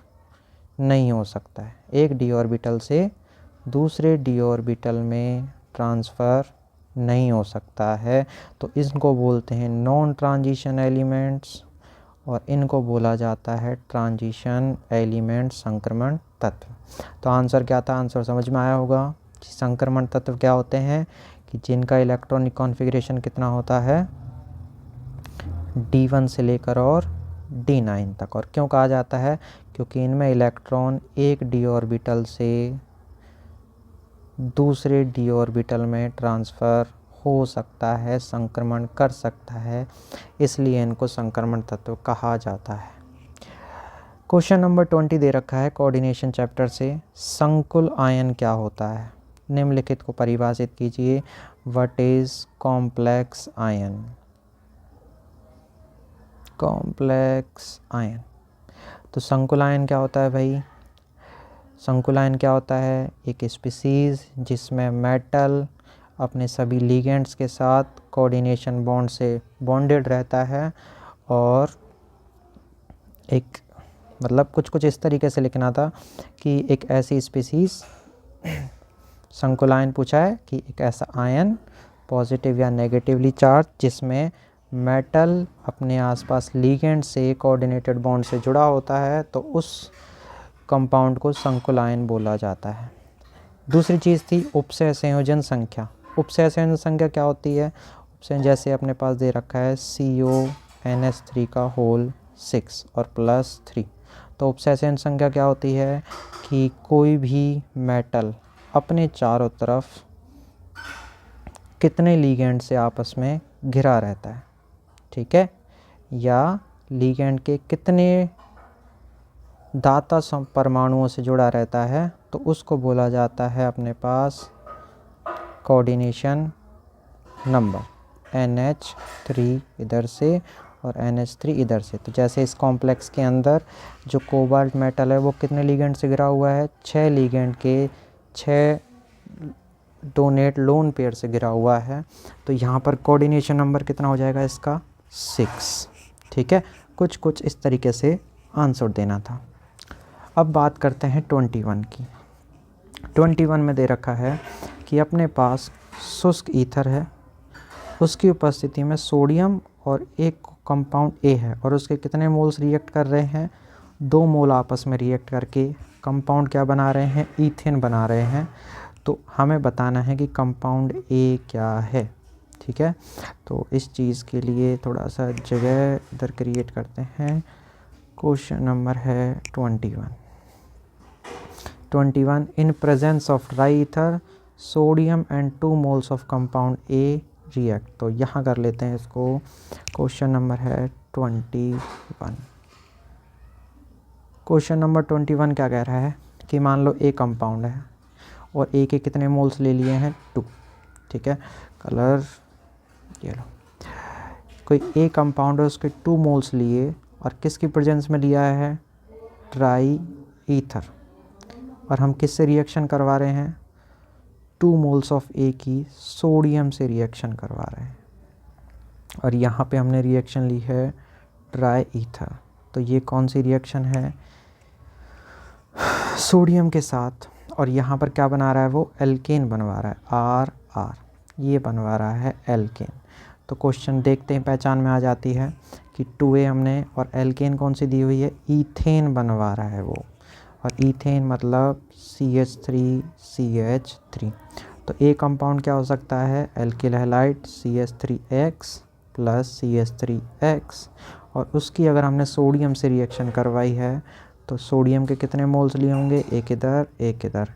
S1: नहीं हो सकता है। एक D ऑर्बिटल से दूसरे D ऑर्बिटल में ट्रांसफ़र नहीं हो सकता है। तो इनको बोलते हैं नॉन ट्रांजिशन एलिमेंट्स, और इनको बोला जाता है ट्रांजिशन एलिमेंट, संक्रमण तत्व। तो आंसर क्या था, आंसर समझ में आया होगा कि संक्रमण तत्व क्या होते हैं, कि जिनका इलेक्ट्रॉनिक कॉन्फ़िगरेशन कितना होता है, D1 से लेकर और D9 तक। और क्यों कहा जाता है, क्योंकि इनमें इलेक्ट्रॉन एक D ऑर्बिटल से दूसरे D ऑर्बिटल में ट्रांसफ़र हो सकता है, संक्रमण कर सकता है, इसलिए इनको संक्रमण तत्व कहा जाता है। क्वेश्चन नंबर 20 दे रखा है कोऑर्डिनेशन चैप्टर से, संकुल आयन क्या होता है, निम्नलिखित को परिभाषित कीजिए। What is complex ion, complex ion. तो संकुल आयन क्या होता है भाई, संकुल आयन क्या होता है, एक स्पीसीज़ जिसमें मेटल अपने सभी लिगेंड्स के साथ कोऑर्डिनेशन बॉन्ड से बॉन्डेड रहता है, और एक, मतलब कुछ इस तरीके से लिखना था कि एक ऐसी स्पीसीज़, संकुल आयन पूछा है कि एक ऐसा आयन पॉजिटिव या नेगेटिवली चार्ज जिसमें मेटल अपने आसपास लिगेंड से कोऑर्डिनेटेड बॉन्ड से जुड़ा होता है, तो उस कंपाउंड को संकुल आयन बोला जाता है। दूसरी चीज़ थी उपसय संयोजन संख्या। उपसय संयोजन संख्या क्या होती है, उपसय जैसे अपने पास दे रखा है CONH3 का होल 6 और +3, तो उपसय संयोजन संख्या क्या होती है कि कोई भी मेटल अपने चारों तरफ कितने लिगेंड से आपस में घिरा रहता है, ठीक है, या लिगेंड के कितने दाता परमाणुओं से जुड़ा रहता है, तो उसको बोला जाता है अपने पास कोऑर्डिनेशन नंबर, NH3 इधर से और NH3 इधर से। तो जैसे इस कॉम्प्लेक्स के अंदर जो कोबाल्ट मेटल है वो कितने लिगेंड से घिरा हुआ है, 6 लिगेंड के 6 डोनेट लोन पेयर से घिरा हुआ है। तो यहाँ पर कोऑर्डिनेशन नंबर कितना हो जाएगा इसका, 6। ठीक है, कुछ इस तरीके से आंसर देना था। अब बात करते हैं 21 की। 21 में दे रखा है कि अपने पास शुष्क ईथर है, उसकी उपस्थिति में सोडियम और एक कंपाउंड A है, और उसके कितने मोल्स रिएक्ट कर रहे हैं, 2 मोल आपस में रिएक्ट करके कंपाउंड क्या बना रहे हैं, ईथेन बना रहे हैं। तो हमें बताना है कि कंपाउंड A क्या है। ठीक है। तो इस चीज़ के लिए थोड़ा सा जगह इधर क्रिएट करते हैं। क्वेश्चन नंबर है 21 इन presence of dry ether sodium and 2 moles of compound A react. तो यहाँ कर लेते हैं इसको। क्वेश्चन नंबर है 21। क्वेश्चन नंबर 21 क्या कह रहा है कि मान लो ए कंपाउंड है और ए के कितने मोल्स ले लिए हैं 2, ठीक है। कलर ये लो, कोई ए कंपाउंड है उसके 2 मोल्स लिए और किसकी प्रेजेंस में लिया है ड्राई ईथर, और हम किससे रिएक्शन करवा रहे हैं 2 मोल्स ऑफ ए की सोडियम से रिएक्शन करवा रहे हैं, और यहाँ पे हमने रिएक्शन ली है ड्राई ईथर। तो ये कौन सी रिएक्शन है सोडियम के साथ, और यहाँ पर क्या बना रहा है वो एल्केन बनवा रहा है RR, ये बनवा रहा है एल्केन। तो क्वेश्चन देखते हैं पहचान में आ जाती है कि 2A हमने और एल्केन कौन सी दी हुई है ईथेन बनवा रहा है वो, और ईथेन मतलब CH3CH3। तो ए कंपाउंड क्या हो सकता है alkyl halide CH3X plus CH3X, और उसकी अगर हमने सोडियम से रिएक्शन करवाई है तो सोडियम के कितने मोल्स लिए होंगे एक इधर एक इधर,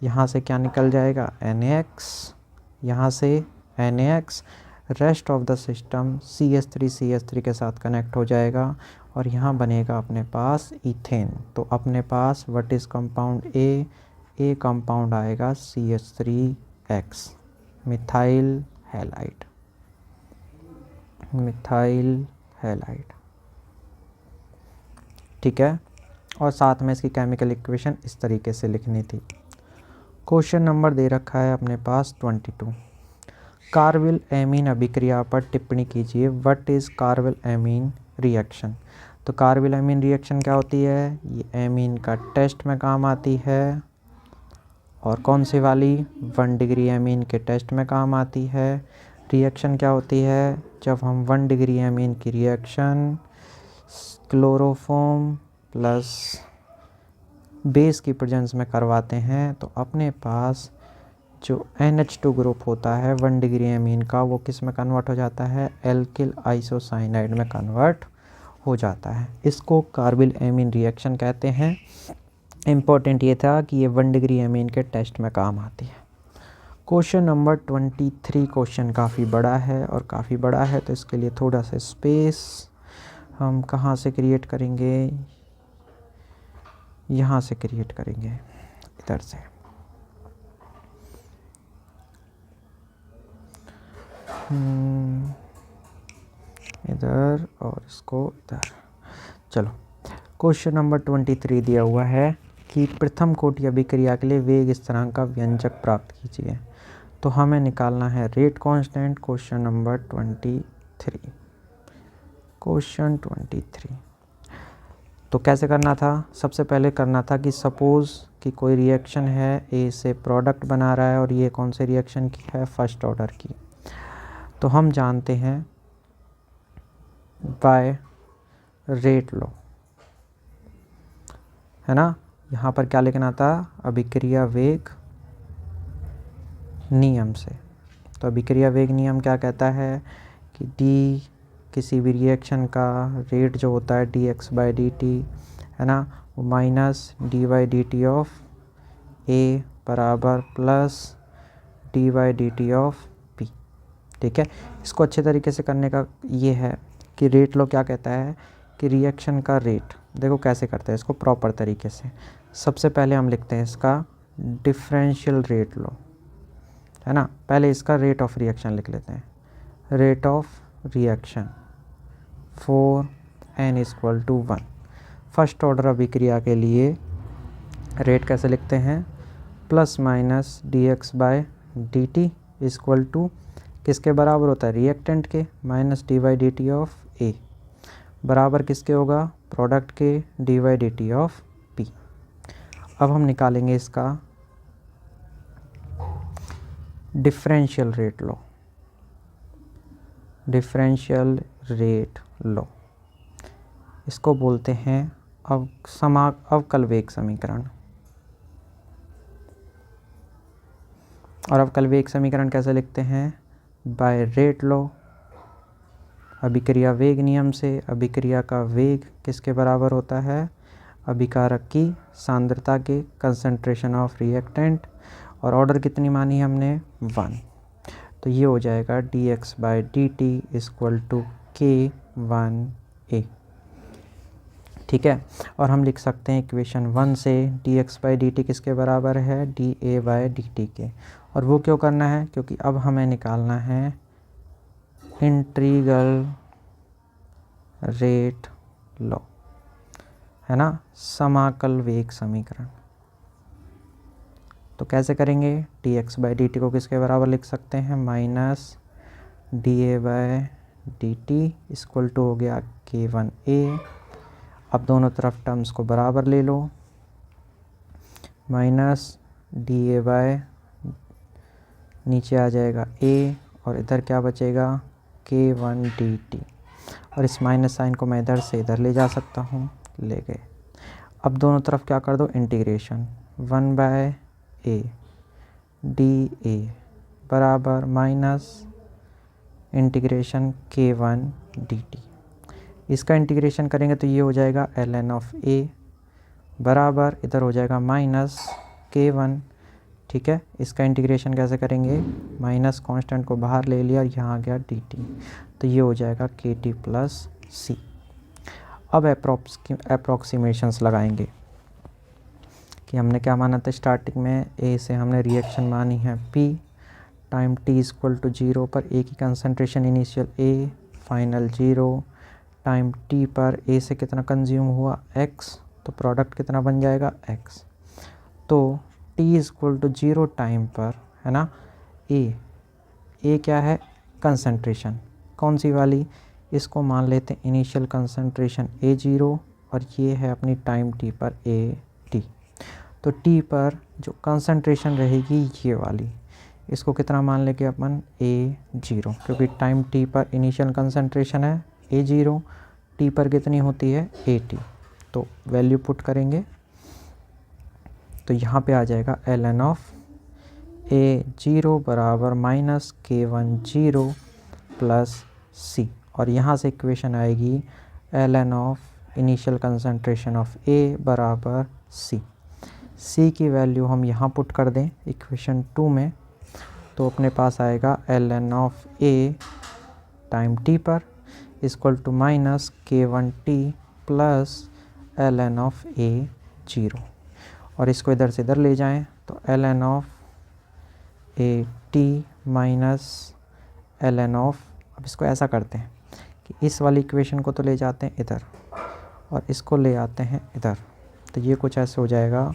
S1: यहाँ से क्या निकल जाएगा NaX, यहाँ से NaX, rest of the system CH3 के साथ कनेक्ट हो जाएगा और यहाँ बनेगा अपने पास इथेन। तो अपने पास what is compound a compound आएगा CH3X मिथाइल हैलाइड, ठीक है। और साथ में इसकी केमिकल इक्वेशन इस तरीके से लिखनी थी। क्वेश्चन नंबर दे रखा है अपने पास 22, कार्बिल एमीन अभिक्रिया पर टिप्पणी कीजिए। What is carbyl amine reaction. तो कार्बिल एमीन रिएक्शन क्या होती है, ये एमीन का टेस्ट में काम आती है, और कौन सी वाली 1 डिग्री एमीन के टेस्ट में काम आती है। रिएक्शन क्या होती है जब हम 1 डिग्री एमीन की रिएक्शन क्लोरोफॉर्म प्लस बेस की प्रेजेंस में करवाते हैं तो अपने पास जो NH2 ग्रुप होता है 1 डिग्री एमीन का वो किस में कन्वर्ट हो जाता है एल्किल आइसोसाइनाइड में कन्वर्ट हो जाता है। इसको कार्बिल एमीन रिएक्शन कहते हैं। इम्पोर्टेंट ये था कि ये 1 डिग्री एमीन के टेस्ट में काम आती है। क्वेश्चन नंबर 23 क्वेश्चन काफ़ी बड़ा है और काफ़ी बड़ा है तो इसके लिए थोड़ा सा स्पेस हम कहाँ से क्रिएट करेंगे, यहाँ से क्रिएट करेंगे इधर से। इधर और इसको इधर। चलो क्वेश्चन नंबर 23 दिया हुआ है कि प्रथम कोटि अभिक्रिया के लिए वेग स्थिरांक का व्यंजक प्राप्त कीजिए। तो हमें निकालना है रेट कांस्टेंट। क्वेश्चन नंबर 23 तो कैसे करना था, सबसे पहले करना था कि सपोज़ कि कोई रिएक्शन है ए से प्रोडक्ट बना रहा है और ये कौन से रिएक्शन की है फर्स्ट ऑर्डर की। तो हम जानते हैं बाय रेट लॉ, है ना। यहाँ पर क्या लिखना था अभिक्रिया वेग नियम से। तो अभिक्रिया वेग नियम क्या कहता है कि डी किसी भी रिएक्शन का रेट जो होता है dx/dt है ना, वो माइनस d/dt ऑफ ए बराबर प्लस d/dt ऑफ b, ठीक है। इसको अच्छे तरीके से करने का ये है कि रेट लो क्या कहता है कि रिएक्शन का रेट, देखो कैसे करते हैं इसको प्रॉपर तरीके से। सबसे पहले हम लिखते हैं इसका डिफरेंशियल रेट लो, है ना। पहले इसका रेट ऑफ रिएक्शन लिख लेते हैं, rate of reaction for n = 1। First order अभिक्रिया के लिए रेट कैसे लिखते हैं plus minus dx/dt equal to किसके बराबर होता है रिएक्टेंट के माइनस d/dt ऑफ ए बराबर किसके होगा प्रोडक्ट के d/dt ऑफ p। अब हम निकालेंगे इसका डिफरेंशियल रेट लो, डिफरेंशियल रेट लो इसको बोलते हैं अवकल वेग समीकरण। और अवकल वेग समीकरण कैसे लिखते हैं बाय रेट लॉ, अभिक्रिया वेग नियम से अभिक्रिया का वेग किसके बराबर होता है, अभिकारक की सांद्रता के, कंसंट्रेशन ऑफ रिएक्टेंट, और ऑर्डर कितनी मानी हमने 1। तो ये हो जाएगा dx/dt इक्वल टू K1A। ठीक है, और हम लिख सकते हैं इक्वेशन 1 से dx/dt किसके बराबर है, dA/dt के। और वो क्यों करना है, क्योंकि अब हमें निकालना है इंटीग्रल रेट लॉ, है ना, समाकल वेग समीकरण। तो कैसे करेंगे, dx/dt को किसके बराबर लिख सकते हैं, माइनस dA/dt इक्वल टू हो गया K1A। अब दोनों तरफ टर्म्स को बराबर ले लो, माइनस dA नीचे आ जाएगा A, और इधर क्या बचेगा K1dt, और इस माइनस साइन को मैं इधर से इधर ले जा सकता हूँ, ले गए। अब दोनों तरफ क्या कर दो, इंटीग्रेशन 1/A dA बराबर माइनस इंटीग्रेशन K1dt। इसका इंटीग्रेशन करेंगे तो ये हो जाएगा ln ऑफ A बराबर, इधर हो जाएगा माइनस K1। ठीक है, इसका इंटीग्रेशन कैसे करेंगे, माइनस कांस्टेंट को बाहर ले लिया और यहाँ आ गया dt, तो ये हो जाएगा KT प्लस C। अब अप्रॉक्सीमेशंस लगाएंगे कि हमने क्या माना था स्टार्टिंग में, A से हमने रिएक्शन मानी है P, time t equal to 0 पर A की concentration initial A, final 0, time t पर A से कितना कंज्यूम हुआ x, तो प्रोडक्ट कितना बन जाएगा x। तो t इक्वल टू 0 टाइम पर, है ना, A क्या है, कंसंट्रेशन, कौन सी वाली, इसको मान लेते हैं इनिशियल कंसंट्रेशन A0, और ये है अपनी टाइम t पर AT। तो t पर जो कंसंट्रेशन रहेगी ये वाली, इसको कितना मान लेंगे अपन A0, क्योंकि टाइम t पर इनिशियल कंसंट्रेशन है A0, t पर कितनी होती है AT। तो वैल्यू पुट करेंगे तो यहाँ पे आ जाएगा ln ऑफ A0 बराबर माइनस K10 प्लस C, और यहाँ से इक्वेशन आएगी ln of initial concentration of A बराबर C की वैल्यू हम यहाँ पुट कर दें इक्वेशन 2 में, तो अपने पास आएगा ln of A time t पर equal to minus K1t plus ln of A0, और इसको इधर से इधर ले जाएं तो ln of AT minus ln of, अब इसको ऐसा करते हैं कि इस वाली इक्वेशन को तो ले जाते हैं इधर और इसको ले आते हैं इधर, तो ये कुछ ऐसे हो जाएगा।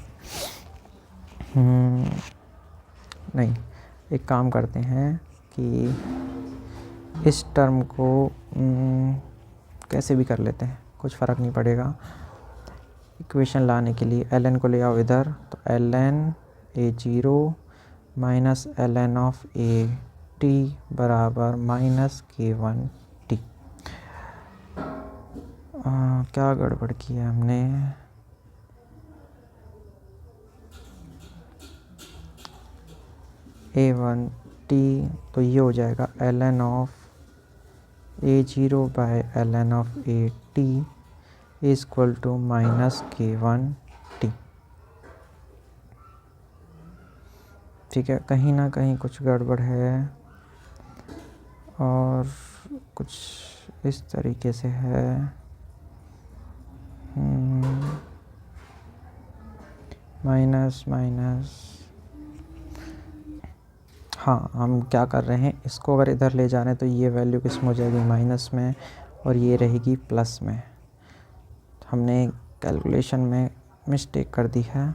S1: नहीं, एक काम करते हैं कि इस टर्म को कैसे भी कर लेते हैं, कुछ फ़र्क नहीं पड़ेगा। इक्वेशन लाने के लिए ln को ले आओ इधर, तो ln A0 minus ln of AT बराबर माइनस K1t। क्या गड़बड़ किया हमने, A1t, तो ये हो जाएगा ln of A0 by ln of AT equal to minus K1t। ठीक है, कहीं ना कहीं कुछ गड़बड़ है और कुछ इस तरीके से है। माइनस माइनस, हाँ, हम क्या कर रहे हैं, इसको अगर इधर ले जा रहे हैं तो ये वैल्यू किस में हो जाएगी, माइनस में, और ये रहेगी प्लस में। हमने कैलकुलेशन में मिस्टेक कर दी है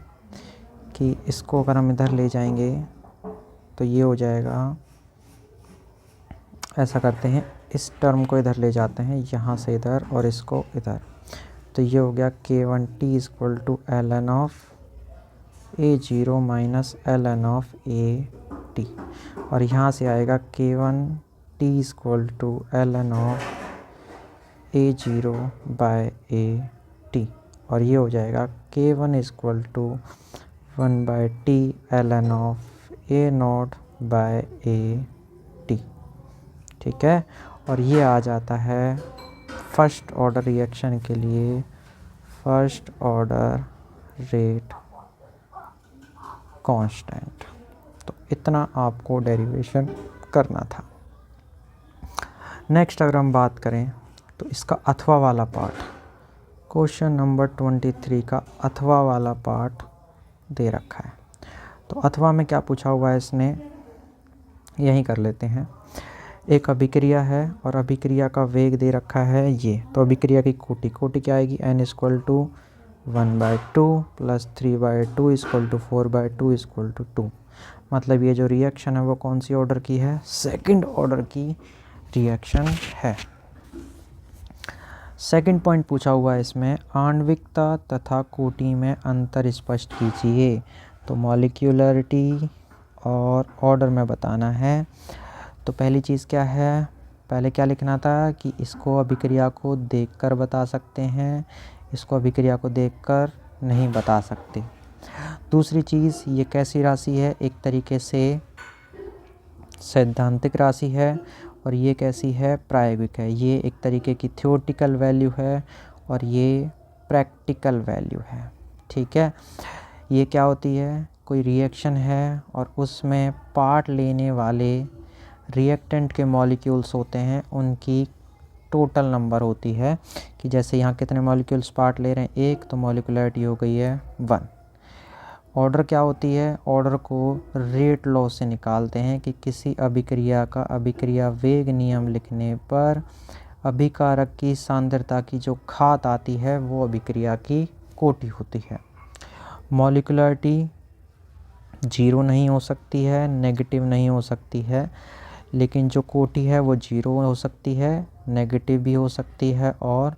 S1: कि इसको अगर हम इधर ले जाएंगे तो ये हो जाएगा, ऐसा करते हैं, इस टर्म को इधर ले जाते हैं यहाँ से इधर और इसको इधर, तो ये हो गया K1t equal to ln of A0 minus ln of AT, और यहाँ से आएगा K1t equal to ln of A0 by AT, और ये हो जाएगा K1 equal to 1/t ln of A0 by AT। ठीक है। और ये आ जाता है फर्स्ट ऑर्डर रिएक्शन के लिए फर्स्ट ऑर्डर रेट कांस्टेंट। तो इतना आपको डेरिवेशन करना था। नेक्स्ट अगर हम बात करें तो इसका अथवा वाला पार्ट, क्वेश्चन नंबर 23 का अथवा वाला पार्ट दे रखा है। तो अथवा में क्या पूछा हुआ है इसने, यही कर लेते हैं। एक अभिक्रिया है और अभिक्रिया का वेग दे रखा है ये। तो अभिक्रिया की कोटि क्या आएगी, n = 1/2 + 3/2 = 4/2 = 2। मतलब ये जो रिएक्शन है वो कौन सी ऑर्डर की है, सेकंड ऑर्डर की रिएक्शन है। सेकंड पॉइंट पूछा हुआ है इसमें, आणविकता तथा कोटि में अंतर स्पष्ट कीजिए। तो मॉलिक्यूलरिटी और ऑर्डर में बताना है। तो पहली चीज़ क्या है, पहले क्या लिखना था कि इसको अभिक्रिया को देखकर बता सकते हैं, इसको अभिक्रिया को देखकर नहीं बता सकते। दूसरी चीज़, ये कैसी राशि है, एक तरीके से सैद्धांतिक राशि है और ये कैसी है, प्रायोगिक है। ये एक तरीके की थ्योरेटिकल वैल्यू है और ये प्रैक्टिकल वैल्यू है। ठीक है। ये क्या होती है, कोई रिएक्शन है और उसमें पार्ट लेने वाले रिएक्टेंट के मॉलिक्यूल्स होते हैं, उनकी टोटल नंबर होती है कि जैसे यहाँ कितने मॉलिक्यूल्स पार्ट ले रहे हैं, एक, तो मॉलिक्यूलरिटी हो गई है 1। ऑर्डर क्या होती है, ऑर्डर को रेट लॉ से निकालते हैं कि किसी अभिक्रिया का अभिक्रिया वेग नियम लिखने पर अभिकारक की सांद्रता की जो घात आती है वो अभिक्रिया की कोटि होती है। मॉलिक्यूलरिटी 0 नहीं हो सकती है, नेगेटिव नहीं हो सकती है, लेकिन जो कोटि है वो 0 हो सकती है, नेगेटिव भी हो सकती है और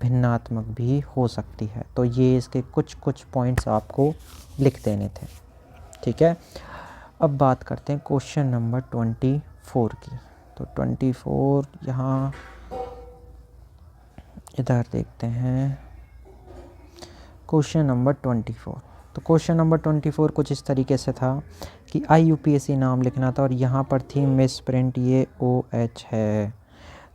S1: भिन्नात्मक भी हो सकती है। तो ये इसके कुछ पॉइंट्स आपको लिख देने थे। ठीक है। अब बात करते हैं क्वेश्चन नंबर 24 की। तो 24 यहाँ इधर देखते हैं, क्वेश्चन नंबर 24। तो क्वेश्चन नंबर 24 कुछ इस तरीके से था कि IUPAC नाम लिखना था और यहाँ पर थी मिस प्रिंट, ये OH है।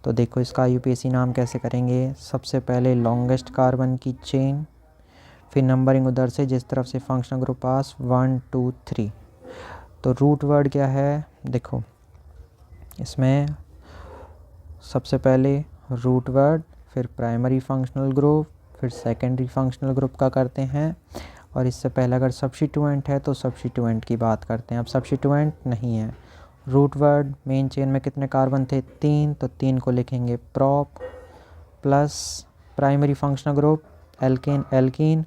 S1: तो देखो इसका IUPAC नाम कैसे करेंगे, सबसे पहले लॉन्गेस्ट कार्बन की चेन, फिर नंबरिंग उधर से जिस तरफ से फंक्शनल ग्रुप पास 1 2 3। तो रूट वर्ड क्या है, देखो इसमें सबसे पहले रूट वर्ड, फिर प्राइमरी फंक्शनल ग्रुप, फिर सेकेंडरी फंक्शनल ग्रुप का करते हैं। और इससे पहले अगर सब्स्टिट्यूएंट है तो सब्स्टिट्यूएंट की बात करते हैं। अब सब्स्टिट्यूएंट नहीं है, रूट वर्ड मेन चेन में कितने कार्बन थे, 3, तो 3 को लिखेंगे prop, plus primary functional group alkane alkene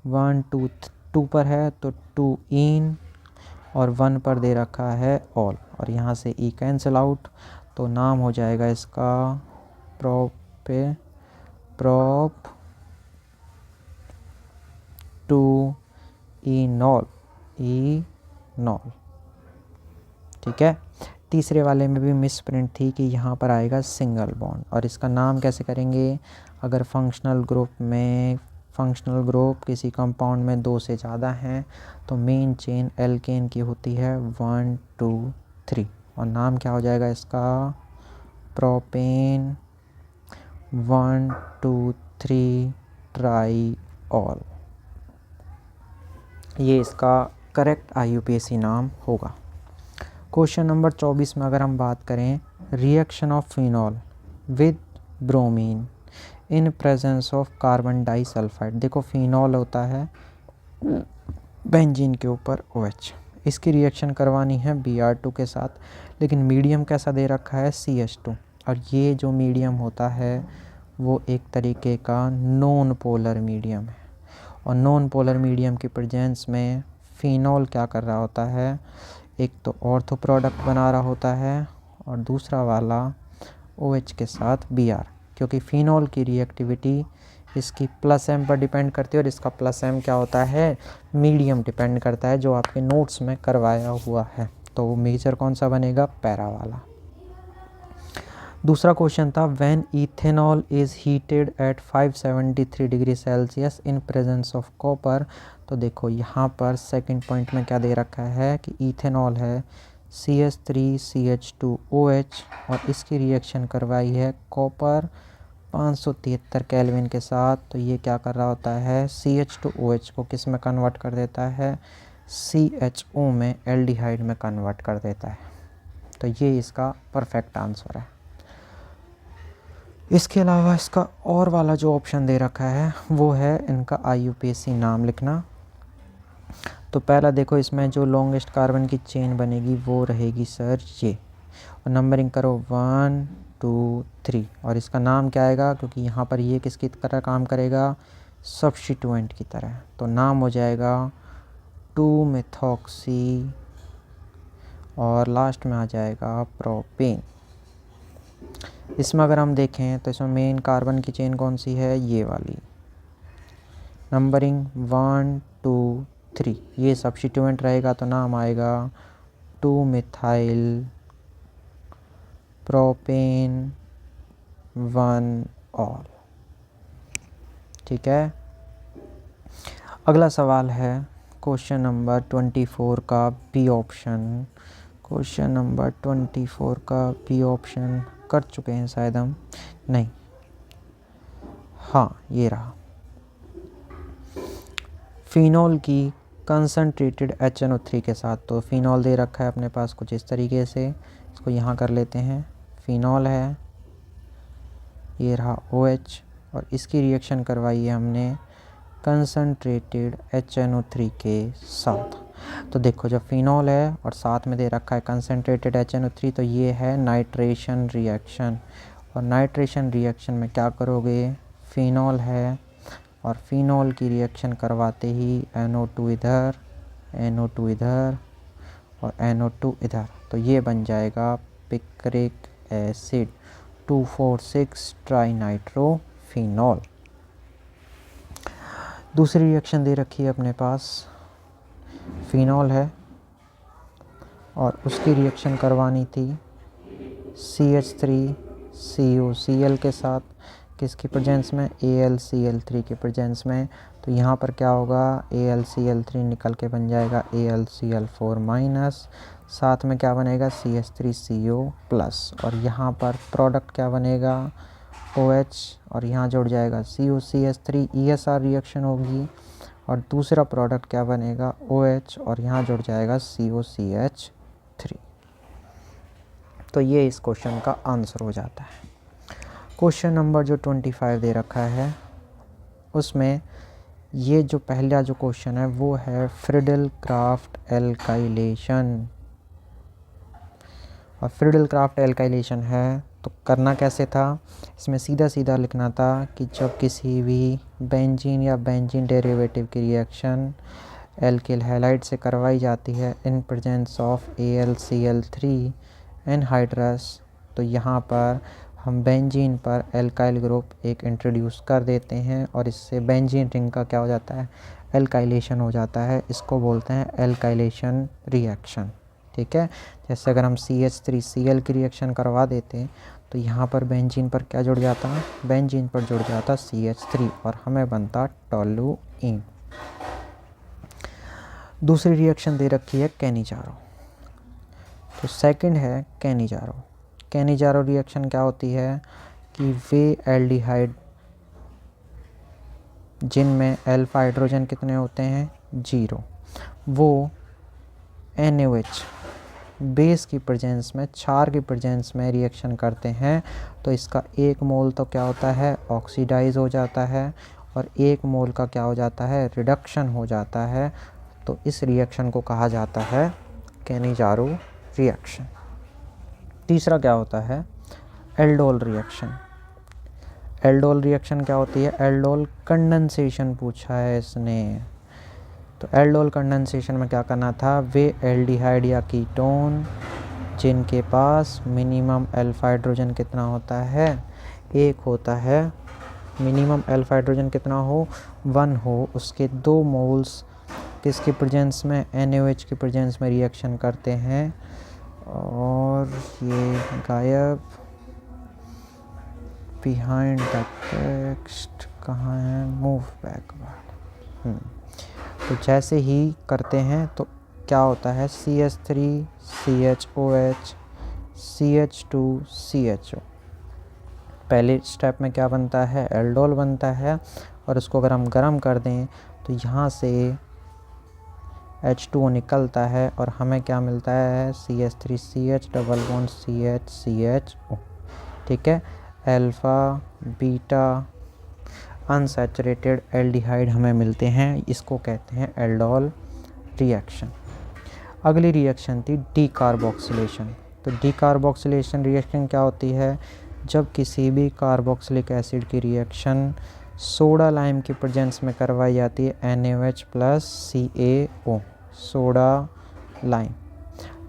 S1: 1 2 2 पर है तो 2 इन और 1 पर दे रखा है ऑल, और यहाँ से ई कैंसिल आउट, तो नाम हो जाएगा इसका प्रॉप 2 इनॉल। ठीक है। तीसरे वाले में भी मिस प्रिंट थी कि यहाँ पर आएगा सिंगल बॉन्ड, और इसका नाम कैसे करेंगे, अगर फंक्शनल ग्रुप किसी कंपाउंड में 2 से ज़्यादा हैं तो मेन चेन एल्केन की होती है 1 2 3, और नाम क्या हो जाएगा इसका, प्रोपेन 1 2 3 ट्राईऑल। ये इसका करेक्ट IUPAC नाम होगा। क्वेश्चन नंबर 24 में अगर हम बात करें, reaction of phenol with bromine in presence of carbon disulphide. देखो फिनॉल होता है बेंजीन के ऊपर OH, इसकी रिएक्शन करवानी है Br2 के साथ, लेकिन मीडियम कैसा दे रखा है, CH2। और ये जो मीडियम होता है वो एक तरीके का नॉन पोलर मीडियम है, और नॉन पोलर मीडियम की प्रेजेंस में फिनॉल क्या कर रहा होता है, एक तो ऑर्थो प्रोडक्ट बना रहा होता है और दूसरा वाला OH के साथ Br, क्योंकि फिनॉल की रिएक्टिविटी इसकी +M पर डिपेंड करती है और इसका +M क्या होता है, मीडियम डिपेंड करता है, जो आपके नोट्स में करवाया हुआ है। तो वो मेजर कौन सा बनेगा, पैरा वाला। दूसरा क्वेश्चन था, when ethanol is heated at 573 degree Celsius in presence of copper. तो देखो यहाँ पर सेकंड पॉइंट में क्या दे रखा है कि इथेनॉल है CH3CH2OH और इसकी रिएक्शन करवाई है कॉपर 573 केल्विन के साथ। तो ये क्या कर रहा होता है, CH2OH को किस में कन्वर्ट कर देता है, CHO में, एल्डिहाइड में कन्वर्ट कर देता है। तो ये इसका परफेक्ट आंसर है। इसके अलावा इसका और वाला जो ऑप्शन दे रखा है वो है इनका IUPAC नाम लिखना। तो पहला देखो, इसमें जो लॉन्गेस्ट कार्बन की चेन बनेगी वो रहेगी सर ये, और नंबरिंग करो 1 2 3, और इसका नाम क्या आएगा, क्योंकि यहाँ पर ये किसकी तरह काम करेगा, सब्स्टिट्यूएंट की तरह। तो नाम हो जाएगा 2-मेथॉक्सी और लास्ट में आ जाएगा प्रोपेन। इसमें अगर हम देखें तो इसमें मेन कार्बन की चेन कौन सी है, ये वाली, नंबरिंग 1 2 3, ये सब्स्टिट्यूएंट रहेगा तो नाम आएगा 2-मिथाइल प्रोपेन 1 ऑल। ठीक है। अगला सवाल है क्वेश्चन नंबर 24 का बी ऑप्शन। क्वेश्चन नंबर 24 का बी ऑप्शन कर चुके हैं शायद हम, नहीं, हाँ ये रहा। फिनॉल की कंसनट्रेटेड HNO3 के साथ, तो फिनॉल दे रखा है अपने पास कुछ इस तरीके से, इसको यहाँ कर लेते हैं, फिनॉल है, ये रहा OH, और इसकी रिएक्शन करवाई है हमने कंसनट्रेटेड HNO3 के साथ। तो देखो, जब फिनॉल है और साथ में दे रखा है कंसनट्रेटेड HNO3, तो ये है नाइट्रेशन रिएक्शन, और नाइट्रेशन रिएक्शन में क्या करोगे, फिनॉल है और फिनॉल की रिएक्शन करवाते ही NO2 इधर, NO2 इधर और NO2 इधर, तो ये बन जाएगा पिक्रिक एसिड 2,4,6 ट्राइनाइट्रोफिनॉल। दूसरी रिएक्शन दे रखी है अपने पास, फिनॉल है और उसकी रिएक्शन करवानी थी CH3COCl के साथ, किसकी प्रेजेंस में, AlCl3 के प्रेजेंस में। तो यहाँ पर क्या होगा, AlCl3 निकल के बन जाएगा AlCl4-, साथ में क्या बनेगा, CH3CO+, और यहाँ पर प्रोडक्ट क्या बनेगा, OH, और यहाँ जुड़ जाएगा COCH3, ESR रिएक्शन होगी, और दूसरा प्रोडक्ट क्या बनेगा, OH, और यहाँ जुड़ जाएगा COCH3। तो ये इस क्वेश्चन का आंसर हो जाता है। क्वेश्चन नंबर जो 25 दे रखा है उसमें ये जो पहला जो क्वेश्चन है वो है फ्रिडल क्राफ्ट एल्काइलेशन, और फ्रिडल क्राफ्ट एल्काइलेशन है तो करना कैसे था, इसमें सीधा सीधा लिखना था कि जब किसी भी बेंजीन या बेंजीन डेरिवेटिव की रिएक्शन एल्किल हैलाइड से करवाई जाती है इन प्रेजेंस ऑफ AlCl3 एनहाइड्रस, तो यहाँ पर हम बेंजीन पर एल्काइल ग्रुप एक इंट्रोड्यूस कर देते हैं और इससे बेंजीन रिंग का क्या हो जाता है, एल्काइलेशन हो जाता है। इसको बोलते हैं एल्काइलेशन रिएक्शन। ठीक है, जैसे अगर हम CH3Cl की रिएक्शन करवा देते तो यहाँ पर बेंजीन पर क्या जुड़ जाता है, बेंजीन पर जुड़ जाता CH3 और हमें बनता टोलुइन। दूसरी रिएक्शन दे रखी है कैनिजारो, तो सेकंड है कैनिजारो। कैनिजारो रिएक्शन क्या होती है कि वे एल्डिहाइड जिनमें अल्फा हाइड्रोजन कितने होते हैं, 0, वो NaOH बेस की प्रेजेंस में, क्षार की प्रेजेंस में रिएक्शन करते हैं तो इसका 1 मोल तो क्या होता है, ऑक्सीडाइज हो जाता है, और 1 मोल का क्या हो जाता है, रिडक्शन हो जाता है। तो इस रिएक्शन को कहा जाता है कैनिजारो रिएक्शन। तीसरा क्या होता है, एल्डोल रिएक्शन। एल्डोल रिएक्शन क्या होती है, एल्डोल कंडेंसेशन पूछा है इसने। तो एल्डोल कंडेंसेशन में क्या करना था, वे एल्डिहाइड या कीटोन जिनके पास मिनिमम अल्फा हाइड्रोजन कितना होता है, 1 होता है, मिनिमम अल्फा हाइड्रोजन कितना हो, 1 हो, उसके 2 मोल्स किसकी प्रेजेंस में, NaOH की प्रेजेंस में रिएक्शन करते हैं। और ये गायब, बिहाइंड द टेक्स्ट कहाँ है, मूव बैकवर्ड। तो जैसे ही करते हैं तो क्या होता है CH3 CHOH CH2 CHO। पहले स्टेप में क्या बनता है, एल्डोल बनता है, और उसको अगर हम गर्म कर दें तो यहाँ से H2O निकलता है और हमें क्या मिलता है CH3CH डबल बॉन्ड CHCHO। ठीक है, अल्फ़ा बीटा अनसैचुरेटेड एल्डिहाइड हमें मिलते हैं, इसको कहते हैं एल्डोल रिएक्शन। अगली रिएक्शन थी डीकार्बोक्सिलेशन। तो डीकार्बोक्सिलेशन रिएक्शन क्या होती है, जब किसी भी कार्बोक्सिलिक एसिड की रिएक्शन सोडा लाइम की प्रेजेंस में करवाई जाती है NaOH plus CaO, soda lime.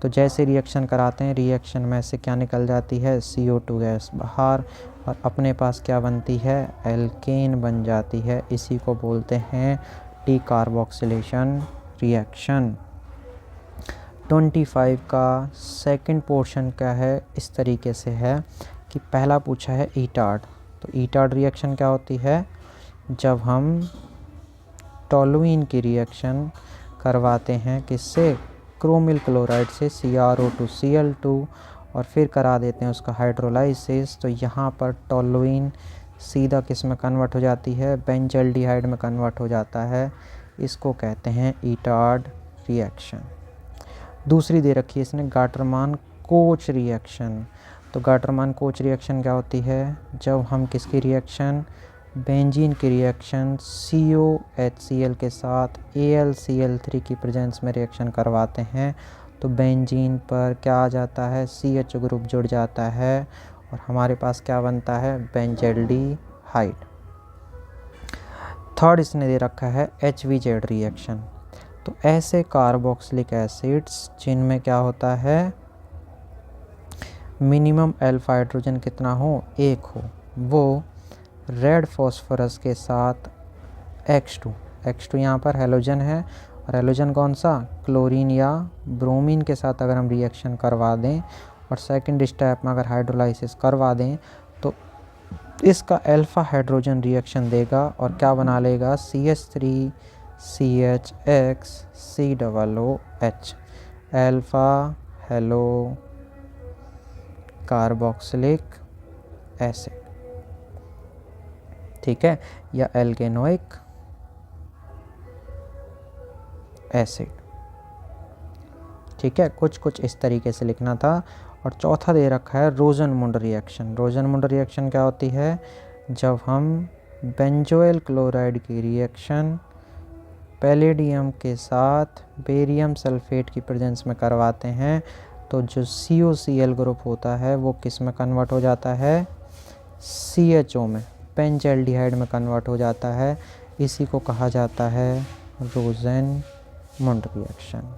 S1: तो जैसे रिएक्शन कराते हैं, रिएक्शन में से क्या निकल जाती है CO2 गैस बाहर, और अपने पास क्या बनती है एल्केन बन जाती है। इसी को बोलते हैं डीकार्बोक्सिलेशन रिएक्शन। 25 का सेकंड पोर्शन क्या है, इस तरीके से है कि पहला पूछा है ईटार्ड। तो ईटार्ड रिएक्शन क्या होती है, जब हम टोलुइन की रिएक्शन करवाते हैं किससे, क्रोमिल क्लोराइड से CrO2Cl2, और फिर करा देते हैं उसका हाइड्रोलाइसिस। तो यहाँ पर टोलुइन सीधा किस में कन्वर्ट हो जाती है, बेंजल्डिहाइड में कन्वर्ट हो जाता है। इसको कहते हैं ईटार्ड रिएक्शन। दूसरी दे रखी है इसने गाटरमान कोच रिएक्शन। तो गाटरमान कोच रिएक्शन क्या होती है, जब हम किसकी रिएक्शन, बेंजीन की रिएक्शन COHCl के साथ AlCl3 की प्रेजेंस में रिएक्शन करवाते हैं, तो बेंजीन पर क्या आ जाता है CH ग्रुप जुड़ जाता है और हमारे पास क्या बनता है बेंजल्डिहाइड। थर्ड इसने दे रखा है HVZ रिएक्शन। तो ऐसे कार्बोक्सिलिक एसिड्स जिनमें क्या होता है मिनिमम अल्फा हाइड्रोजन कितना हो, 1 हो, वो रेड फॉस्फोरस के साथ X2 यहाँ पर हेलोजन है, और हेलोजन कौन सा, क्लोरीन या ब्रोमीन के साथ अगर हम रिएक्शन करवा दें और सेकंड स्टेप में अगर हाइड्रोलाइसिस करवा दें तो इसका अल्फा हाइड्रोजन रिएक्शन देगा और क्या बना लेगा CH3 CHX COOH, alpha hello carboxylic acid. ठीक है, या एल्केनोइक एसिड। ठीक है, कुछ इस तरीके से लिखना था। और चौथा दे रखा है रोजनमुंड रिएक्शन। रोजनमुंड रिएक्शन क्या होती है, जब हम बेंजोइल क्लोराइड की रिएक्शन पैलेडियम के साथ बेरियम सल्फेट की प्रेजेंस में करवाते हैं, तो जो COCl ग्रुप होता है वो किस में कन्वर्ट हो जाता है CHO में, बेंजल्डिहाइड में कन्वर्ट हो जाता है। इसी को कहा जाता है रोजनमुंड रिएक्शन।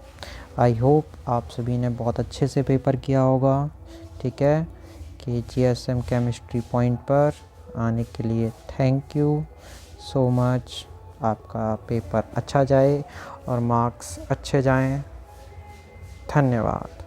S1: आई होप आप सभी ने बहुत अच्छे से पेपर किया होगा। ठीक है, कि GSM केमिस्ट्री पॉइंट पर आने के लिए थैंक यू सो मच। आपका पेपर अच्छा जाए और मार्क्स अच्छे जाएं। धन्यवाद।